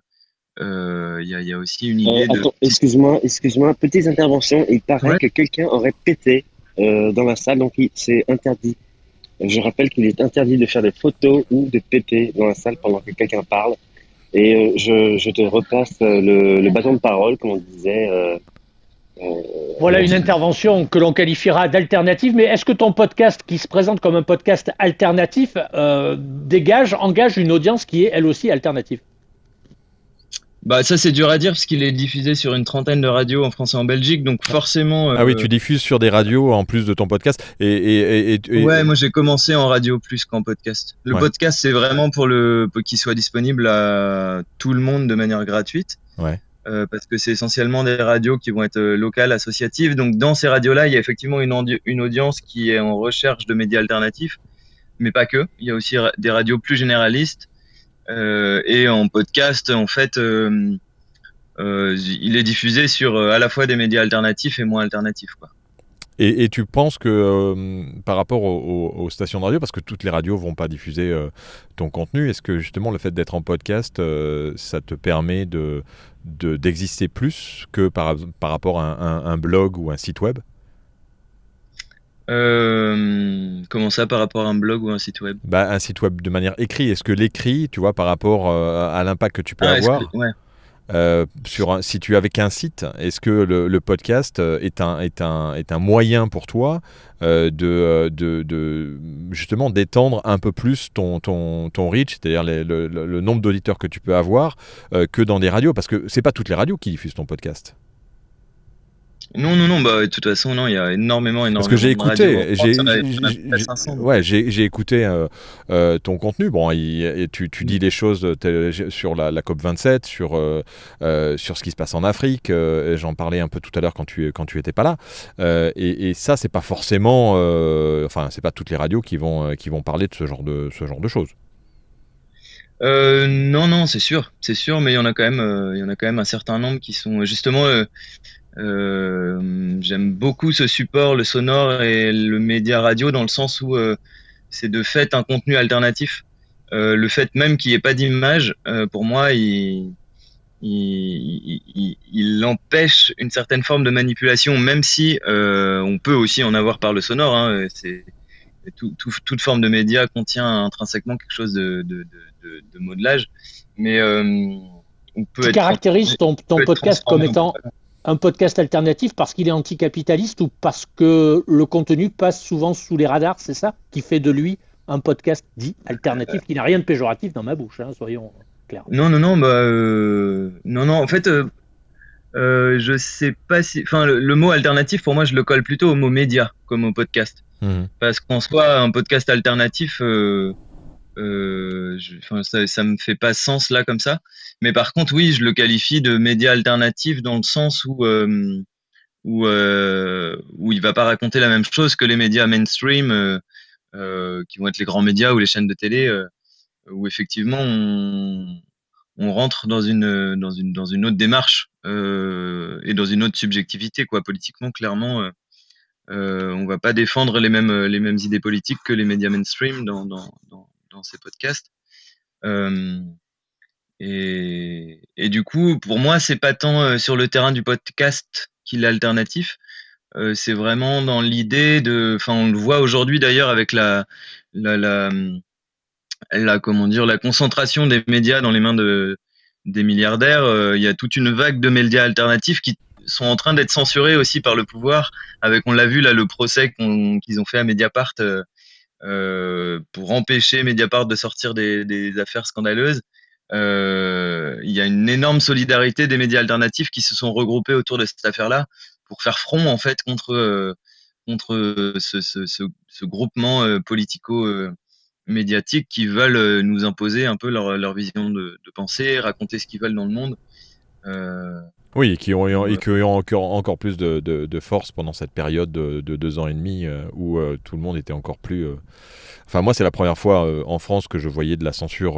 y a aussi une idée Attends, excuse-moi, petite intervention. Il paraît que quelqu'un aurait pété dans la salle, donc c'est interdit. Je rappelle qu'il est interdit de faire des photos ou de péter dans la salle pendant que quelqu'un parle. Et je te repasse le bâton de parole, comme on disait. Voilà une intervention que l'on qualifiera d'alternative, mais est-ce que ton podcast, qui se présente comme un podcast alternatif, engage une audience qui est elle aussi alternative? Ça c'est dur à dire parce qu'il est diffusé sur une 30aine de radios en France et en Belgique, donc forcément... Ah oui, tu diffuses sur des radios en plus de ton podcast Ouais, moi j'ai commencé en radio plus qu'en podcast. Le podcast, c'est vraiment pour qu'il soit disponible à tout le monde de manière gratuite. Ouais. Parce que c'est essentiellement des radios qui vont être locales, associatives. Donc dans ces radios-là, il y a effectivement une audience qui est en recherche de médias alternatifs, mais pas que. Il y a aussi des radios plus généralistes. Et en podcast, en fait, il est diffusé sur à la fois des médias alternatifs et moins alternatifs, quoi. Et tu penses que par rapport aux stations de radio, parce que toutes les radios vont pas diffuser ton contenu, est-ce que justement le fait d'être en podcast, ça te permet d'exister plus que par rapport à un blog ou un site web? Comment ça, par rapport à un blog ou un site web? Un site web de manière écrite. Est-ce que l'écrit, tu vois, par rapport à l'impact que tu peux avoir, si tu es avec un site, est-ce que le podcast est un moyen pour toi de justement d'étendre un peu plus ton reach, c'est-à-dire le nombre d'auditeurs que tu peux avoir que dans des radios, parce que c'est pas toutes les radios qui diffusent ton podcast. Non, de toute façon, non, il y a énormément Parce que j'ai écouté, j'ai écouté ton contenu. Bon, tu dis les choses sur la COP27, sur ce qui se passe en Afrique. J'en parlais un peu tout à l'heure quand tu étais pas là. Et ça, c'est pas forcément, c'est pas toutes les radios qui vont parler de ce genre de choses. Non, c'est sûr, mais il y en a quand même un certain nombre qui sont justement. J'aime beaucoup ce support, le sonore et le média radio, dans le sens où c'est de fait un contenu alternatif. Le fait même qu'il n'y ait pas d'image, pour moi, il empêche une certaine forme de manipulation, même si on peut aussi en avoir par le sonore. Hein, toute forme de média contient intrinsèquement quelque chose de modelage, mais on peut Tu être caractérises ton podcast comme étant un podcast alternatif parce qu'il est anticapitaliste ou parce que le contenu passe souvent sous les radars, c'est ça qui fait de lui un podcast dit alternatif, qui n'a rien de péjoratif dans ma bouche, hein, soyons clairs. Non, en fait, je sais pas si, enfin, le mot alternatif, pour moi, je le colle plutôt au mot média, comme au podcast. Parce qu'en soi, un podcast alternatif, ça me fait pas sens là comme ça. Mais par contre, oui, je le qualifie de média alternatif dans le sens où il va pas raconter la même chose que les médias mainstream, qui vont être les grands médias ou les chaînes de télé, où effectivement on rentre dans une autre démarche et dans une autre subjectivité, quoi. Politiquement, clairement, on va pas défendre les mêmes idées politiques que les médias mainstream dans ces podcasts. Et du coup, pour moi, c'est pas tant sur le terrain du podcast qu'il est alternatif. C'est vraiment dans l'idée enfin, on le voit aujourd'hui d'ailleurs avec la concentration des médias dans les mains des milliardaires. Il y a toute une vague de médias alternatifs qui sont en train d'être censurés aussi par le pouvoir. On l'a vu là, le procès qu'ils ont fait à Mediapart pour empêcher Mediapart de sortir des affaires scandaleuses. Il y a une énorme solidarité des médias alternatifs qui se sont regroupés autour de cette affaire-là pour faire front en fait contre ce groupement politico-médiatique qui veulent nous imposer un peu leur vision de pensée, raconter ce qu'ils veulent dans le monde. Oui, et qui ont encore plus de force pendant cette période de 2 ans et demi où tout le monde était encore plus... Enfin, moi, c'est la première fois en France que je voyais de la censure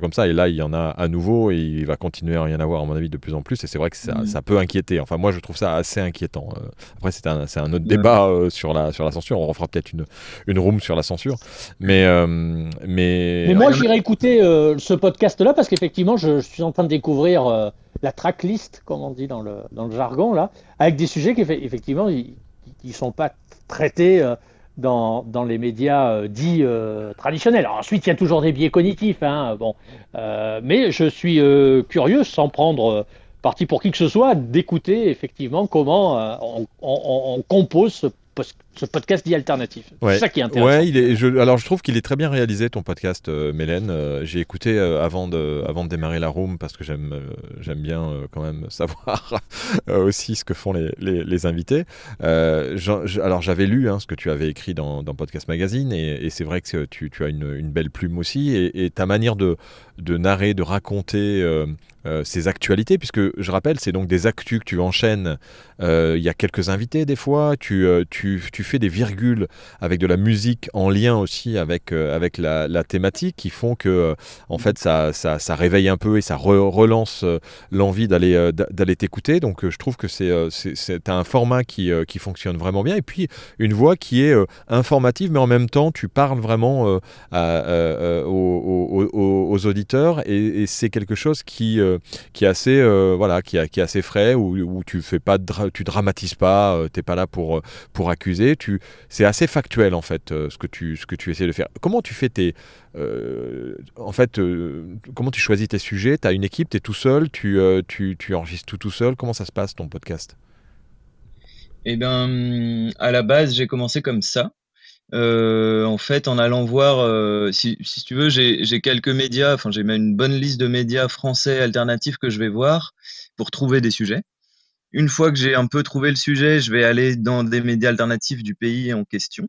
comme ça. Et là, il y en a à nouveau et il va continuer à y en avoir, à mon avis, de plus en plus. Et c'est vrai que ça peut inquiéter. Enfin, moi, je trouve ça assez inquiétant. Après, c'est un autre débat sur la censure. On refera peut-être une room sur la censure. Mais moi, j'irai écouter ce podcast-là parce qu'effectivement, je suis en train de découvrir la tracklist, comme on dit dans le jargon, là, avec des sujets qui, effectivement, ils ne sont pas traités dans les médias dits traditionnels. Alors, ensuite, il y a toujours des biais cognitifs, hein, mais je suis curieux, sans prendre parti pour qui que ce soit, d'écouter effectivement comment on compose ce podcast dit alternatif. Ouais. C'est ça qui est intéressant. Ouais, alors je trouve qu'il est très bien réalisé ton podcast, Mélène. J'ai écouté avant de démarrer la room parce que j'aime bien quand même savoir aussi ce que font les invités. Alors j'avais lu ce que tu avais écrit dans Podcast Magazine et c'est vrai que tu as une belle plume aussi et ta manière de narrer, de raconter ces actualités, puisque je rappelle, c'est donc des actus que tu enchaînes. Il y a quelques invités des fois. Tu fais des virgules avec de la musique en lien aussi avec la thématique qui font que en fait ça réveille un peu et ça relance l'envie d'aller t'écouter. Donc je trouve que c'est un format qui fonctionne vraiment bien et puis une voix qui est informative mais en même temps tu parles vraiment aux auditeurs et c'est quelque chose qui est assez qui est assez frais où tu fais pas tu dramatises pas, t'es pas là pour accuser, c'est assez factuel en fait ce que tu essaies de faire. Comment tu fais comment tu choisis tes sujets? Tu as une équipe, tu es tout seul, tu enregistres tout seul, comment ça se passe ton podcast? Eh bien, à la base, j'ai commencé comme ça. En fait, en allant voir, si tu veux, j'ai quelques médias, enfin j'ai même une bonne liste de médias français alternatifs que je vais voir pour trouver des sujets. Une fois que j'ai un peu trouvé le sujet, je vais aller dans des médias alternatifs du pays en question,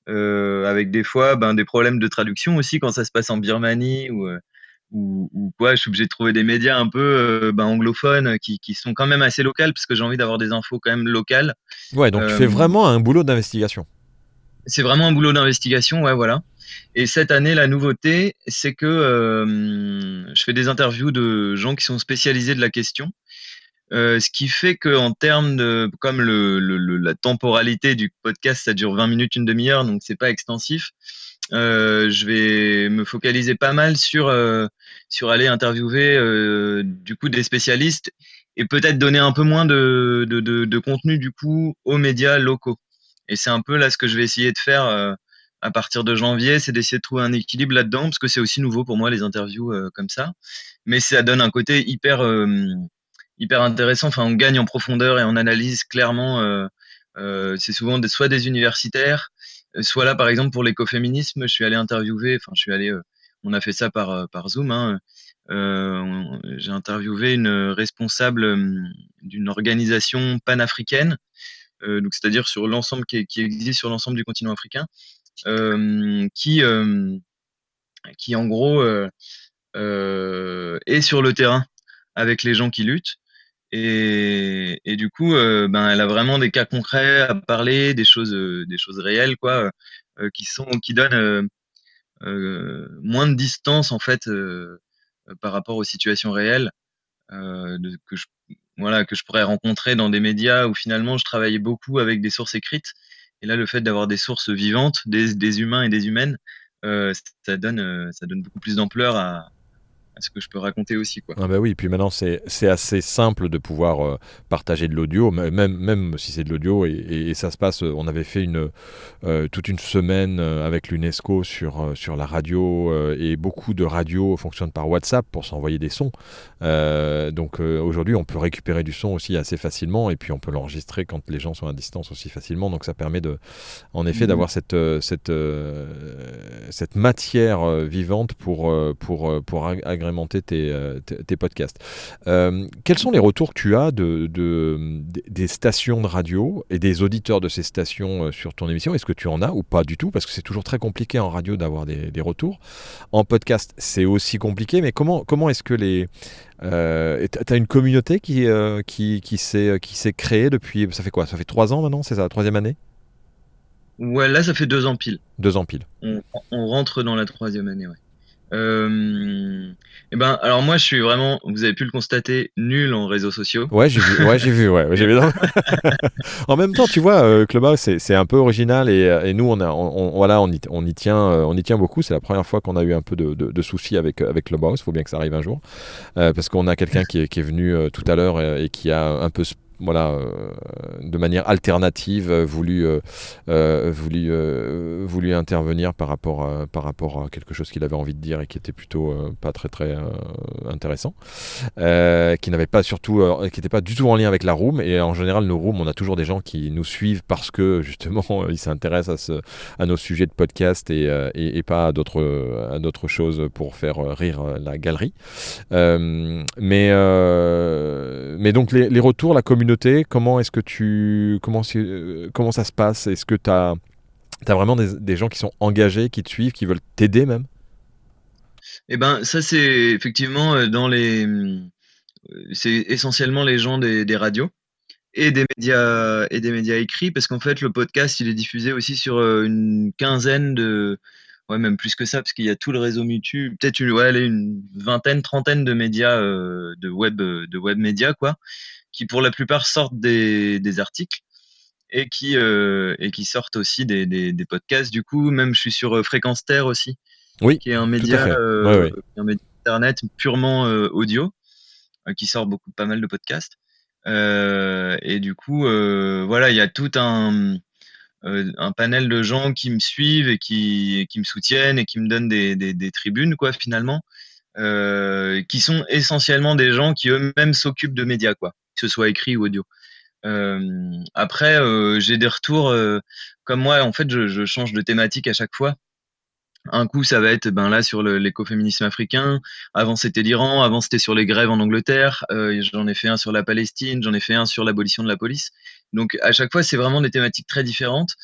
avec des fois des problèmes de traduction aussi quand ça se passe en Birmanie ou quoi. Je suis obligé de trouver des médias un peu anglophones qui sont quand même assez locales parce que j'ai envie d'avoir des infos quand même locales. Ouais, donc tu fais vraiment un boulot d'investigation. C'est vraiment un boulot d'investigation, ouais, voilà. Et cette année, la nouveauté, c'est que je fais des interviews de gens qui sont spécialisés de la question. Ce qui fait qu'en termes de, comme la temporalité du podcast, ça dure 20 minutes, une demi-heure, donc c'est pas extensif. je vais me focaliser pas mal sur aller interviewer du coup des spécialistes et peut-être donner un peu moins de contenu du coup aux médias locaux. Et c'est un peu là ce que je vais essayer de faire à partir de janvier, c'est d'essayer de trouver un équilibre là-dedans, parce que c'est aussi nouveau pour moi les interviews comme ça. Mais ça donne un côté hyper intéressant. Enfin, on gagne en profondeur et en analyse clairement. C'est souvent soit des universitaires, soit là par exemple pour l'écoféminisme, je suis allé interviewer. Enfin, je suis allé. On a fait ça par Zoom. Hein. J'ai interviewé une responsable d'une organisation panafricaine, donc c'est-à-dire sur l'ensemble qui existe sur l'ensemble du continent africain, qui en gros est sur le terrain avec les gens qui luttent. Et du coup, ben, elle a vraiment des cas concrets à parler, des choses réelles, quoi, qui donnent moins de distance en fait par rapport aux situations réelles que je pourrais rencontrer dans des médias où finalement je travaillais beaucoup avec des sources écrites. Et là, le fait d'avoir des sources vivantes, des humains et des humaines, ça donne beaucoup plus d'ampleur à ce que je peux raconter aussi, quoi. Ah bah oui, puis maintenant c'est assez simple de pouvoir partager de l'audio, même si c'est de l'audio, et ça se passe. On avait fait toute une semaine avec l'UNESCO sur la radio, et beaucoup de radios fonctionnent par WhatsApp pour s'envoyer des sons. Donc aujourd'hui, on peut récupérer du son aussi assez facilement, et puis on peut l'enregistrer quand les gens sont à distance aussi facilement. Donc ça permet en effet d'avoir cette matière vivante pour agrémenter tes podcasts. Quels sont les retours que tu as des stations de radio et des auditeurs de ces stations sur ton émission? Est-ce que tu en as ou pas du tout? Parce que c'est toujours très compliqué en radio d'avoir des retours. En podcast, c'est aussi compliqué, mais comment est-ce que t'as une communauté qui s'est créée depuis... Ça fait quoi? Ça fait 3 ans maintenant? C'est ça, la 3e année? Ouais, là, ça fait 2 ans pile. 2 ans pile. On rentre dans la 3e année, ouais. Et ben, alors moi, je suis vraiment, vous avez pu le constater, nul en réseaux sociaux. Ouais, j'ai vu. En même temps, tu vois, Clubhouse, c'est un peu original, et nous, on y tient beaucoup. C'est la première fois qu'on a eu un peu de soucis avec Clubhouse. Faut bien que ça arrive un jour, parce qu'on a quelqu'un qui est venu tout à l'heure et qui a un peu de manière alternative voulu intervenir par rapport à quelque chose qu'il avait envie de dire et qui était plutôt pas très très intéressant, qui n'était pas du tout en lien avec la room. Et en général, nos rooms, on a toujours des gens qui nous suivent parce que justement ils s'intéressent à nos sujets de podcast et pas à d'autres choses pour faire rire la galerie. Mais donc les retours, la communauté, comment ça se passe? Est-ce que tu as vraiment des gens qui sont engagés, qui te suivent, qui veulent t'aider même? Eh ben, ça, c'est effectivement c'est essentiellement les gens des radios et des médias écrits, parce qu'en fait, le podcast, il est diffusé aussi sur une quinzaine ouais, même plus que ça, parce qu'il y a tout le réseau Mutu, peut-être une vingtaine, trentaine de médias, de web médias, quoi, qui pour la plupart sortent des articles et qui sortent aussi des podcasts. Du coup, même je suis sur Fréquence Terre aussi, qui est un média, un média internet purement audio, qui sort pas mal de podcasts. Et du coup, voilà, il y a tout un panel de gens qui me suivent et qui me soutiennent et qui me donnent des tribunes, quoi, finalement, qui sont essentiellement des gens qui eux-mêmes s'occupent de médias, quoi, que ce soit écrit ou audio. Après, j'ai des retours, comme moi, en fait, je change de thématique à chaque fois. Un coup, ça va être là sur l'écoféminisme africain. Avant, c'était l'Iran. Avant, c'était sur les grèves en Angleterre. J'en ai fait un sur la Palestine. J'en ai fait un sur l'abolition de la police. Donc, à chaque fois, c'est vraiment des thématiques très différentes.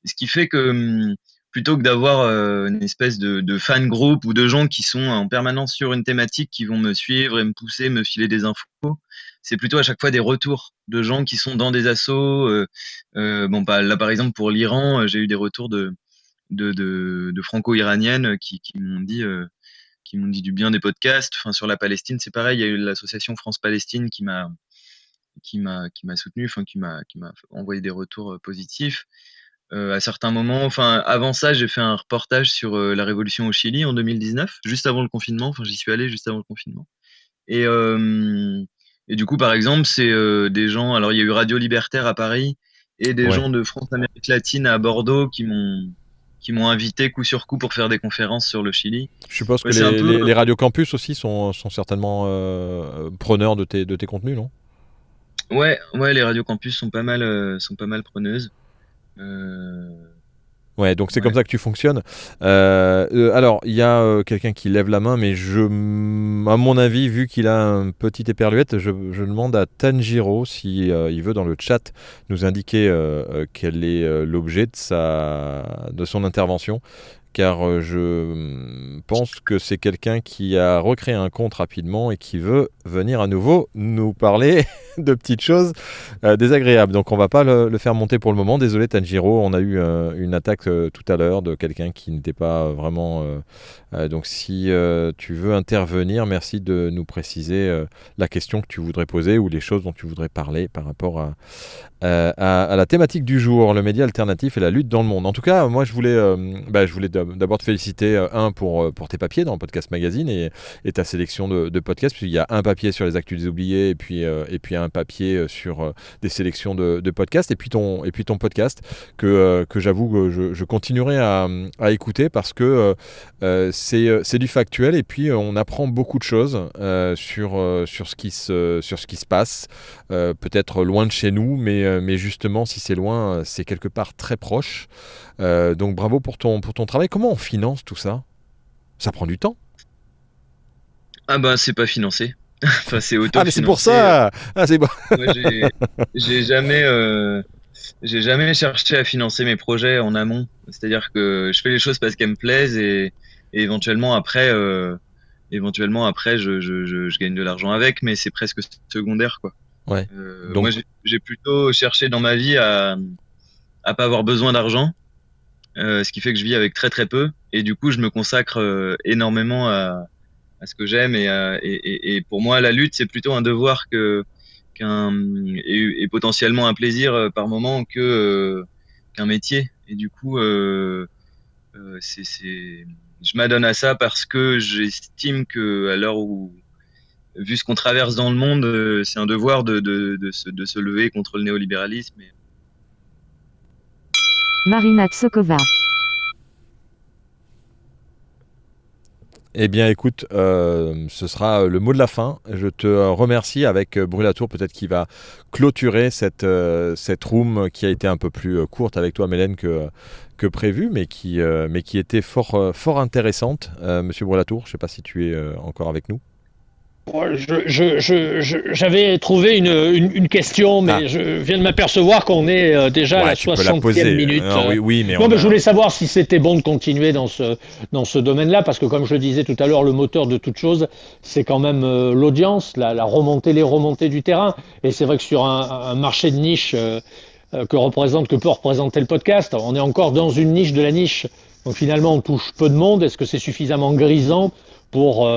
Ce qui fait que plutôt que d'avoir une espèce de fan group ou de gens qui sont en permanence sur une thématique, qui vont me suivre et me pousser, me filer des infos, c'est plutôt à chaque fois des retours de gens qui sont dans des assos. Là, par exemple, pour l'Iran, j'ai eu des retours de franco-iraniennes qui m'ont dit du bien des podcasts. Enfin, sur la Palestine, c'est pareil. Il y a eu l'association France-Palestine qui m'a soutenu, enfin qui m'a envoyé des retours positifs. à certains moments. Enfin, avant ça, j'ai fait un reportage sur la révolution au Chili en 2019, juste avant le confinement. Enfin, j'y suis allé juste avant le confinement. Et, et du coup, par exemple, c'est des gens. Alors, il y a eu Radio Libertaire à Paris et des gens de France Amérique latine à Bordeaux qui m'ont invité coup sur coup pour faire des conférences sur le Chili. Je suppose que les radios campus aussi sont certainement preneurs de tes contenus, non? Ouais, les radios campus sont pas mal preneuses. Ouais, donc c'est comme ça que tu fonctionnes. Alors, il y a quelqu'un qui lève la main, mais à mon avis, vu qu'il a un petit éperluette, je demande à Tanjiro si il veut dans le chat nous indiquer quel est l'objet de son intervention. Car je pense que c'est quelqu'un qui a recréé un compte rapidement et qui veut venir à nouveau nous parler de petites choses désagréables. Donc on va pas le faire monter pour le moment. Désolé Tanjiro, on a eu une attaque tout à l'heure de quelqu'un qui n'était pas vraiment... donc si tu veux intervenir, merci de nous préciser la question que tu voudrais poser ou les choses dont tu voudrais parler par rapport à la thématique du jour, le média alternatif et la lutte dans le monde. En tout cas, moi je voulais d'abord te féliciter pour tes papiers dans Podcast Magazine et ta sélection de podcasts, puisqu'il y a un papier sur les actus des oubliés et puis un papier sur des sélections de podcasts et puis ton podcast que j'avoue que je continuerai à écouter parce que c'est du factuel et puis on apprend beaucoup de choses sur ce qui se passe, peut-être loin de chez nous, mais justement si c'est loin, c'est quelque part très proche. Donc bravo pour ton travail. Comment on finance tout ça? Ça prend du temps. Ah bah c'est pas financé. Enfin c'est autofinancé. Ah mais c'est pour ça. Ah c'est bon. Moi, j'ai jamais cherché à financer mes projets en amont. C'est-à-dire que je fais les choses parce qu'elles me plaisent et éventuellement après je gagne de l'argent avec, mais c'est presque secondaire quoi. Ouais. Donc... Moi j'ai plutôt cherché dans ma vie à pas avoir besoin d'argent. Ce qui fait que je vis avec très très peu et du coup je me consacre énormément à ce que j'aime et pour moi la lutte c'est plutôt un devoir et potentiellement un plaisir par moment qu'un métier et du coup je m'adonne à ça parce que j'estime que à l'heure où vu ce qu'on traverse dans le monde c'est un devoir de se lever contre le néolibéralisme Marina Tsokova. Eh bien, écoute, ce sera le mot de la fin. Je te remercie avec Brûlatour, peut-être qui va clôturer cette room qui a été un peu plus courte avec toi, Mélène, que prévu, mais qui était fort intéressante. Monsieur Brûlatour, je ne sais pas si tu es encore avec nous. J'avais trouvé une question, mais je viens de m'apercevoir qu'on est déjà à la 60e minute. Oui, mais je voulais savoir si c'était bon de continuer dans ce domaine-là, parce que comme je le disais tout à l'heure, le moteur de toute chose, c'est quand même l'audience, les remontées du terrain. Et c'est vrai que sur un marché de niche que peut représenter le podcast, on est encore dans une niche de la niche. Donc finalement, on touche peu de monde. Est-ce que c'est suffisamment grisant pour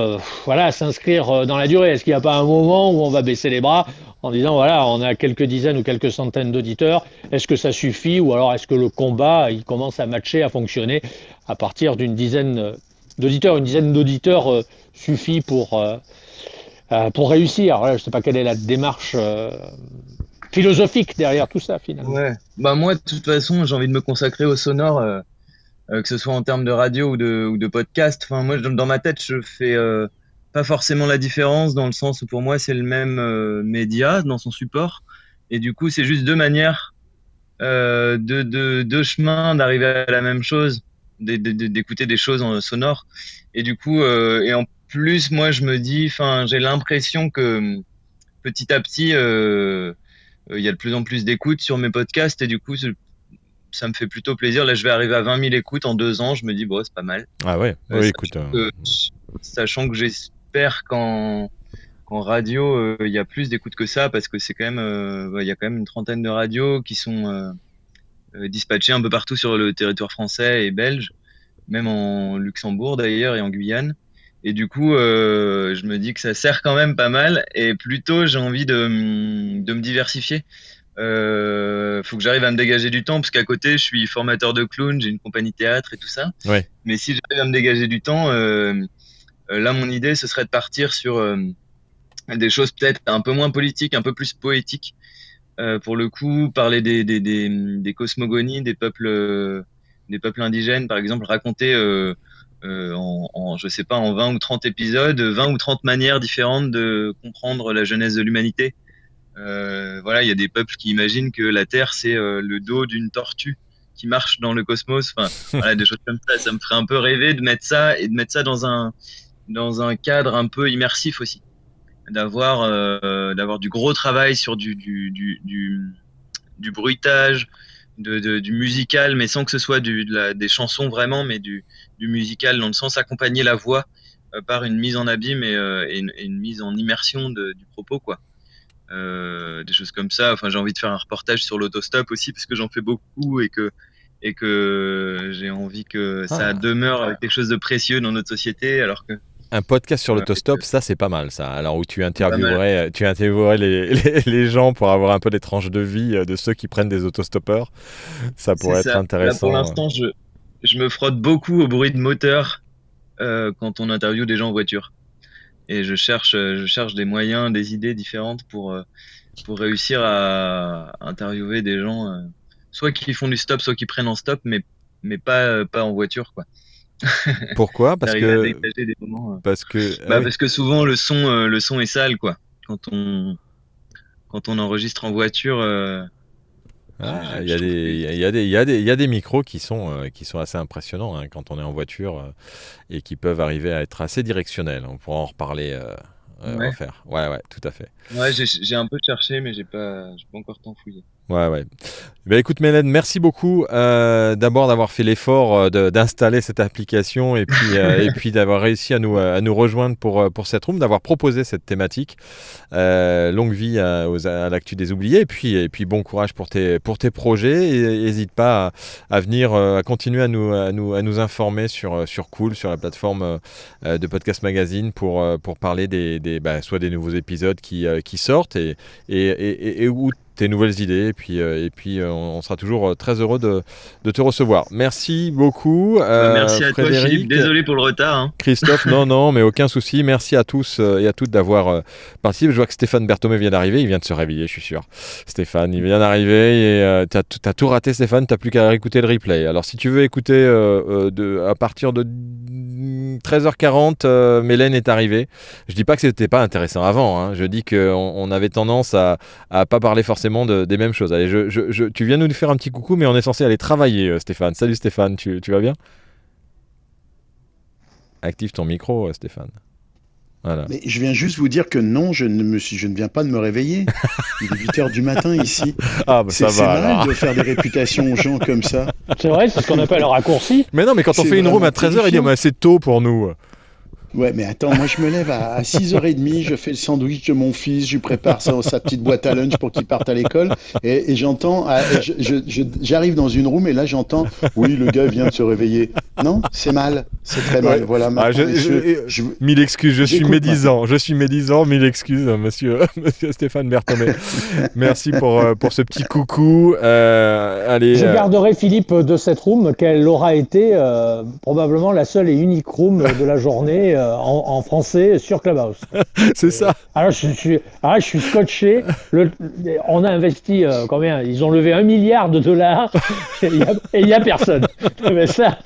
s'inscrire dans la durée? Est-ce qu'il n'y a pas un moment où on va baisser les bras en disant voilà, on a quelques dizaines ou quelques centaines d'auditeurs, est-ce que ça suffit ou alors est-ce que le combat il commence à matcher, à fonctionner à partir d'une dizaine d'auditeurs? Une dizaine d'auditeurs suffit pour réussir. Alors là, je ne sais pas quelle est la démarche philosophique derrière tout ça finalement. Ouais. Bah moi de toute façon j'ai envie de me consacrer au sonore. Que ce soit en termes de radio ou de podcast. Enfin, moi, dans ma tête, je fais pas forcément la différence dans le sens où pour moi, c'est le même média dans son support. Et du coup, c'est juste deux manières, deux chemins d'arriver à la même chose, d'écouter des choses en sonore. Et du coup, et en plus, moi, je me dis, enfin, j'ai l'impression que petit à petit, il y a de plus en plus d'écoutes sur mes podcasts et du coup, ça me fait plutôt plaisir. Là, je vais arriver à 20 000 écoutes en 2 ans. Je me dis, bon, c'est pas mal. Ah ouais, oui, écoute. Sachant que j'espère qu'en radio, il y a plus d'écoutes que ça, parce que c'est quand même, il y a quand même une trentaine de radios qui sont dispatchées un peu partout sur le territoire français et belge, même en Luxembourg d'ailleurs et en Guyane. Et du coup, je me dis que ça sert quand même pas mal. Et plutôt, j'ai envie de me diversifier. faut que j'arrive à me dégager du temps parce qu'à côté, je suis formateur de clown, j'ai une compagnie théâtre et tout ça. Ouais. Mais si j'arrive à me dégager du temps, là, mon idée, ce serait de partir sur des choses peut-être un peu moins politiques, un peu plus poétiques. Pour le coup, parler des cosmogonies, des peuples indigènes, par exemple, raconter je sais pas, en 20 ou 30 épisodes, 20 ou 30 manières différentes de comprendre la genèse de l'humanité. Voilà, il y a des peuples qui imaginent que la Terre, c'est le dos d'une tortue qui marche dans le cosmos. Enfin, voilà, des choses comme ça. Ça me ferait un peu rêver de mettre ça et de mettre ça dans un cadre un peu immersif aussi. D'avoir du gros travail sur du bruitage, du musical, mais sans que ce soit des chansons vraiment, mais du musical dans le sens accompagner la voix par une mise en abîme et une mise en immersion du propos, quoi. Des choses comme ça. Enfin, j'ai envie de faire un reportage sur l'autostop aussi parce que j'en fais beaucoup et que j'ai envie que ça demeure quelque chose de précieux dans notre société, alors que un podcast sur l'autostop, ça c'est pas mal ça. Alors où tu interviewerais les gens pour avoir un peu des tranches de vie de ceux qui prennent des autostoppeurs. Ça pourrait être intéressant. Là, pour l'instant, je me frotte beaucoup au bruit de moteur quand on interviewe des gens en voiture. Et je cherche des moyens, des idées différentes pour réussir à interviewer des gens, soit qui font du stop, soit qui prennent en stop, mais pas en voiture, quoi. Pourquoi ? Parce que souvent le son est sale, quoi. Quand on enregistre en voiture, il y a des micros qui sont assez impressionnants hein, quand on est en voiture et qui peuvent arriver à être assez directionnels. On pourra en reparler. Refaire. Ouais, tout à fait. Ouais, j'ai un peu cherché, mais j'ai pas encore tant fouillé. Ouais. Ben écoute Mélène, merci beaucoup d'abord d'avoir fait l'effort d'installer cette application et puis d'avoir réussi à nous rejoindre pour cette room, d'avoir proposé cette thématique. Longue vie à l'actu des oubliés et puis bon courage pour tes projets et n'hésite pas à venir à continuer à nous informer sur Cool, sur la plateforme de Podcast Magazine pour parler soit des nouveaux épisodes qui sortent et où tes nouvelles idées et puis on sera toujours très heureux de te recevoir. Merci beaucoup. Merci à Frédéric, toi Philippe, désolé pour le retard. Hein. Christophe, non, mais aucun souci. Merci à tous et à toutes d'avoir participé. Je vois que Stéphane Berthomé vient d'arriver, il vient de se réveiller, je suis sûr. Stéphane, il vient d'arriver et t'as tout raté Stéphane, t'as plus qu'à écouter le replay. Alors si tu veux écouter à partir de 13h40, Mélène est arrivée. Je dis pas que c'était pas intéressant avant, hein. Je dis qu'on avait tendance à pas parler forcément des mêmes choses. Allez, tu viens nous faire un petit coucou, mais on est censé aller travailler, Stéphane. Salut Stéphane, tu vas bien ? Active ton micro, Stéphane. Voilà. Mais je viens juste vous dire que non, je ne viens pas de me réveiller. Il est 8h du matin ici. Ah, bah ça va. C'est mal alors. de faire des réputations aux gens comme ça. C'est vrai, c'est ce qu'on appelle un raccourci. Mais non, mais quand on fait une room à 13h, il dit c'est tôt pour nous. Ouais, mais attends, moi je me lève à 6h30, je fais le sandwich de mon fils, je lui prépare sa petite boîte à lunch pour qu'il parte à l'école, et j'entends, j'arrive dans une room et là j'entends, oui, le gars vient de se réveiller. Non, c'est mal, c'est très mal. Voilà. Mille excuses, je suis médisant, mille excuses, monsieur Stéphane Berthomé. Merci pour ce petit coucou. Allez. Je garderai Philippe de cette room, qu'elle aura été probablement la seule et unique room de la journée. En français sur Clubhouse. C'est ça. Alors je suis scotché. On a investi combien ? Ils ont levé $1 milliard et il y a personne. Mais ça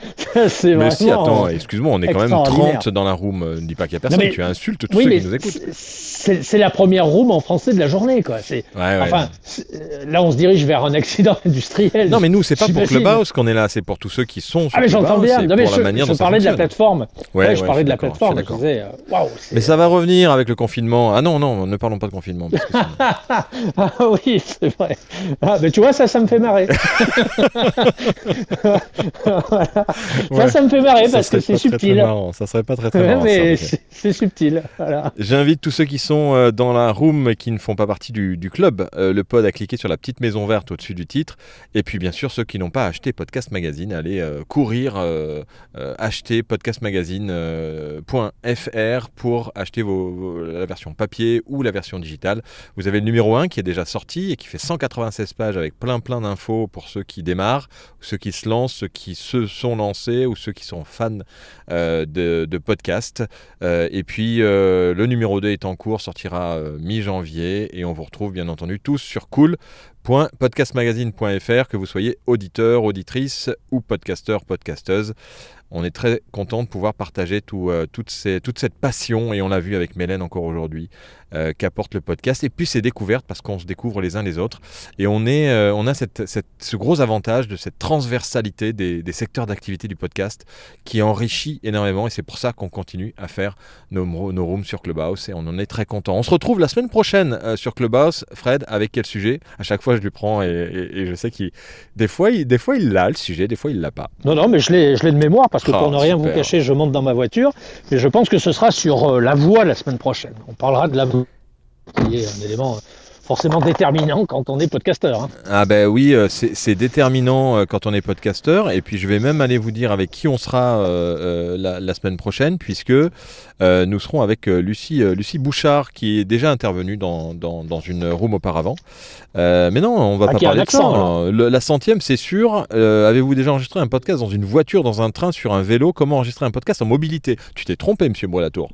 c'est vraiment. Mais si, attends, excuse-moi, on est quand même 30 dans la room. Ne dis pas qu'il y a personne. Tu insultes tous ceux qui nous écoutent. C'est la première room en français de la journée, quoi. Là, on se dirige vers un accident industriel. Non, mais nous, c'est pas pour Clubhouse qu'on est là, c'est pour tous ceux qui sont sur mais j'entends bien. C'est non, mais pour la manière dont je parlais de la plateforme. Je parlais de la plateforme. Je disais, mais ça va revenir avec le confinement. Ah non, ne parlons pas de confinement. Ah oui, c'est vrai. Ah, mais tu vois, ça me fait marrer. Voilà. Ça me fait marrer parce que c'est subtil. Ça serait pas très marrant. Mais c'est subtil. Voilà. J'invite tous ceux qui sont dans la room et qui ne font pas partie du club, le pod, à cliquer sur la petite maison verte au-dessus du titre. Et puis bien sûr, ceux qui n'ont pas acheté Podcast Magazine, allez courir acheter Podcast Magazine magazine.fr pour acheter la version papier ou la version digitale. Vous avez le numéro 1 qui est déjà sorti et qui fait 196 pages avec plein d'infos pour ceux qui démarrent, ceux qui se lancent, ceux qui se sont lancés ou ceux qui sont fans de podcasts. Et puis le numéro 2 est en cours, sortira mi-janvier et on vous retrouve bien entendu tous sur cool.podcastmagazine.fr, que vous soyez auditeur, auditrice ou podcasteur, podcasteuse. On est très content de pouvoir partager toute cette passion, et on l'a vu avec Mélène encore aujourd'hui, qu'apporte le podcast, et puis ses découvertes, parce qu'on se découvre les uns les autres. Et on a ce gros avantage de cette transversalité des secteurs d'activité du podcast qui enrichit énormément, et c'est pour ça qu'on continue à faire nos rooms sur Clubhouse, et on en est très content. On se retrouve la semaine prochaine sur Clubhouse. Fred, avec quel sujet ? À chaque fois, je lui prends, et je sais qu'il des fois il l'a le sujet, des fois il l'a pas. Non, mais je l'ai de mémoire, parce que pour ne rien vous cacher, je monte dans ma voiture, mais je pense que ce sera sur la voix la semaine prochaine. On parlera de la voix, qui est un élément forcément déterminant quand on est podcasteur. Hein. Ah ben oui, c'est déterminant quand on est podcasteur, et puis je vais même aller vous dire avec qui on sera la semaine prochaine, puisque nous serons avec Lucie Bouchard, qui est déjà intervenue dans une room auparavant. Mais non, on va pas parler de ça. La 100e, c'est sûr. Avez-vous déjà enregistré un podcast dans une voiture, dans un train, sur un vélo ? Comment enregistrer un podcast en mobilité ? Tu t'es trompé, monsieur Bois-Latour.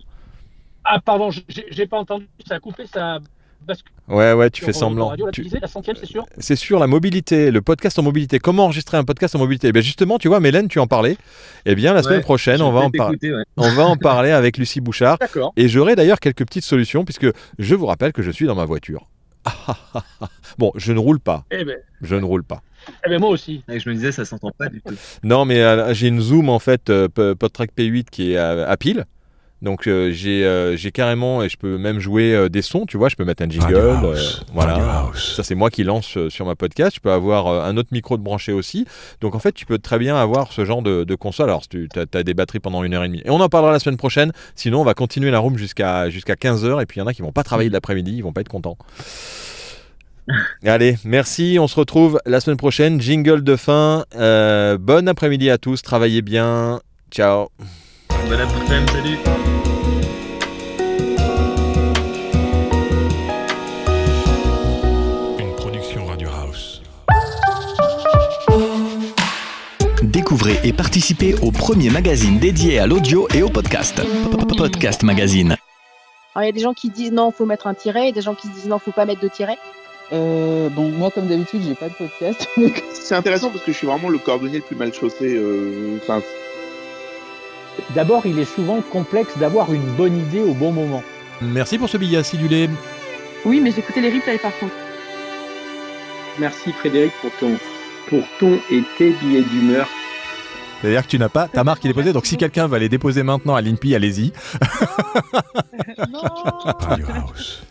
Ah pardon, j'ai pas entendu, ça a coupé, ça a basculé. Ouais, tu fais semblant. Radio, là, tu disais, la 100e, c'est sûr ? C'est sûr, la mobilité, le podcast en mobilité. Comment enregistrer un podcast en mobilité ? Eh bien justement, tu vois, Mélène, tu en parlais. Eh bien, la semaine prochaine, on va en parler avec Lucie Bouchard. D'accord. Et j'aurai d'ailleurs quelques petites solutions, puisque je vous rappelle que je suis dans ma voiture. Bon, je ne roule pas. Je ne roule pas. Eh ben moi aussi. Et je me disais, ça s'entend pas du tout. Non, mais j'ai une Zoom, en fait, PodTrack P8 qui est à pile. Donc j'ai carrément, et je peux même jouer des sons, tu vois, je peux mettre un jingle, voilà. Ça c'est moi qui lance sur ma podcast. Je peux avoir un autre micro de branché aussi. Donc en fait, tu peux très bien avoir ce genre de console. Alors tu as des batteries pendant 1h30. Et on en parlera la semaine prochaine. Sinon, on va continuer la room jusqu'à 15h. Et puis il y en a qui vont pas travailler de l'après-midi, ils vont pas être contents. Allez, merci, on se retrouve la semaine prochaine. Jingle de fin. Bon après-midi à tous, travaillez bien. Ciao. Bon après-midi, salut. Une production Radio House. Découvrez et participez au premier magazine dédié à l'audio et au podcast. Podcast Magazine. Alors, il y a des gens qui disent non, faut mettre un tiret, et des gens qui disent non, faut pas mettre de tiret. Moi, comme d'habitude, j'ai pas de podcast. C'est intéressant parce que je suis vraiment le cordonnier le plus mal chaussé. D'abord, il est souvent complexe d'avoir une bonne idée au bon moment. Merci pour ce billet acidulé. Oui, mais j'écoutais les replays par contre. Merci Frédéric pour ton et tes billets d'humeur. C'est-à-dire que tu n'as pas ta marque qui est déposée, donc si quelqu'un va les déposer maintenant à l'INPI, allez-y. Non. Radio House.